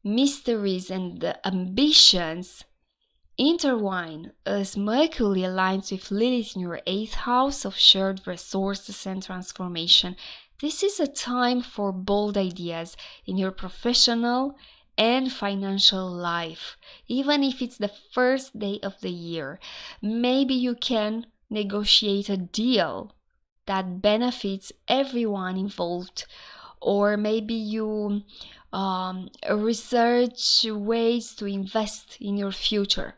Mysteries and the ambitions intertwine as Mercury aligns with Lilith in your 8th house of shared resources and transformation. This is a time for bold ideas in your professional and financial life, even if it's the first day of the year. Maybe you can negotiate a deal that benefits everyone involved, or maybe you research ways to invest in your future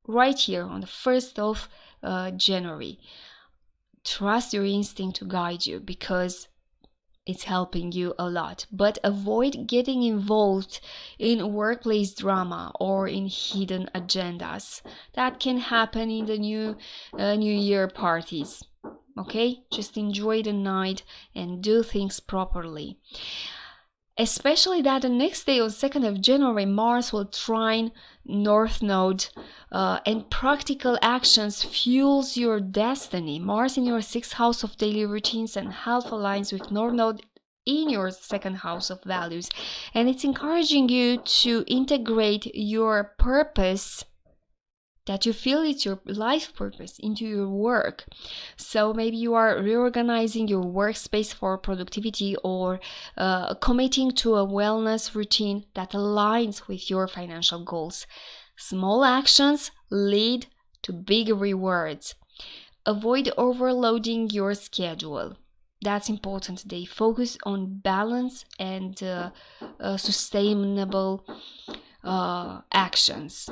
right here on the 1st of January. Trust your instinct to guide you because it's helping you a lot, but avoid getting involved in workplace drama or in hidden agendas that can happen in the new year parties. Okay, just enjoy the night and do things properly. Especially that the next day on 2nd of January, Mars will trine North Node and practical actions fuels your destiny. Mars in your 6th house of daily routines and health aligns with North Node in your 2nd house of values. And it's encouraging you to integrate your purpose, that you feel it's your life purpose, into your work. So maybe you are reorganizing your workspace for productivity or committing to a wellness routine that aligns with your financial goals. Small actions lead to big rewards. Avoid overloading your schedule. That's important today. Focus on balance and sustainable actions.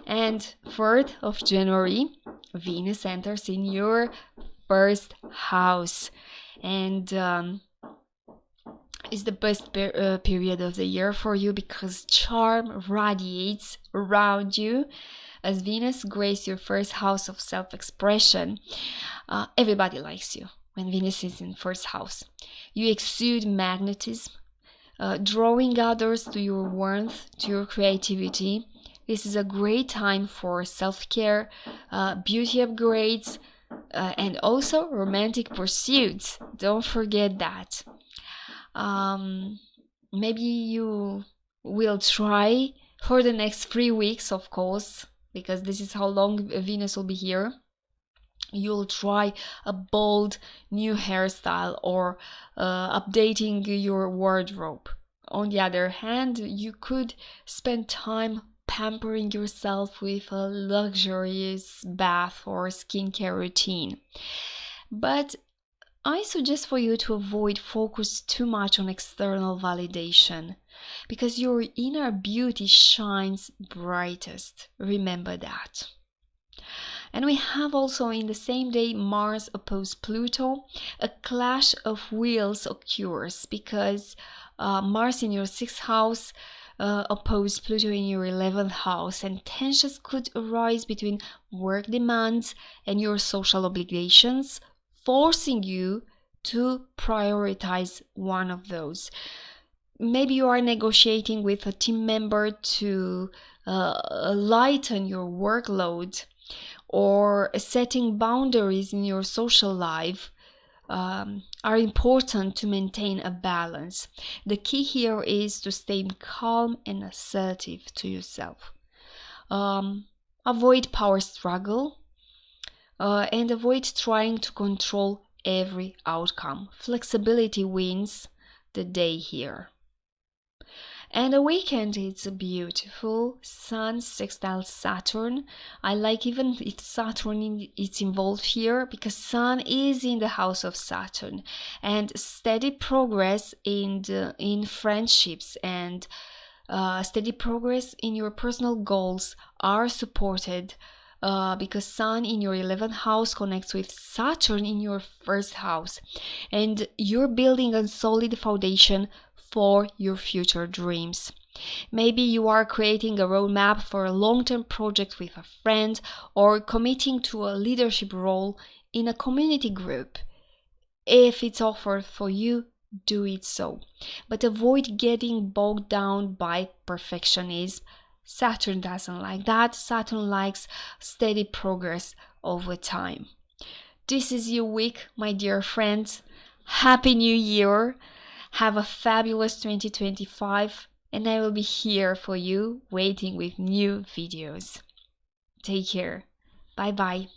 And 3rd of January, Venus enters in your 1st house, and is the best period of the year for you because charm radiates around you as Venus graces your 1st house of self-expression. Everybody likes you when Venus is in 1st house. You exude magnetism, drawing others to your warmth, to your creativity. This is a great time for self-care, beauty upgrades, and also romantic pursuits. Don't forget that. Maybe you will try for the next 3 weeks, of course, because this is how long Venus will be here. You'll try a bold new hairstyle or updating your wardrobe. On the other hand, you could spend time pampering yourself with a luxurious bath or skincare routine. But I suggest for you to avoid focus too much on external validation because your inner beauty shines brightest. Remember that. And we have also in the same day Mars opposed Pluto. A clash of wills occurs because Mars in your 6th house opposed Pluto in your 11th house, and tensions could arise between work demands and your social obligations, forcing you to prioritize one of those. Maybe you are negotiating with a team member to lighten your workload, or setting boundaries in your social life are important to maintain a balance. The key here is to stay calm and assertive to yourself. Avoid power struggle and avoid trying to control every outcome. Flexibility wins the day here. And the weekend is beautiful. Sun sextile Saturn. I like even if Saturn is involved here, because Sun is in the house of Saturn, and steady progress in friendships and steady progress in your personal goals are supported because Sun in your 11th house connects with Saturn in your first house, and you're building a solid foundation for your future dreams. Maybe you are creating a roadmap for a long-term project with a friend, or committing to a leadership role in a community group. If it's offered for you, do it so. But avoid getting bogged down by perfectionism. Saturn doesn't like that. Saturn likes steady progress over time. This is your week, my dear friends. Happy New Year! Have a fabulous 2025, and I will be here for you waiting with new videos. Take care. Bye bye.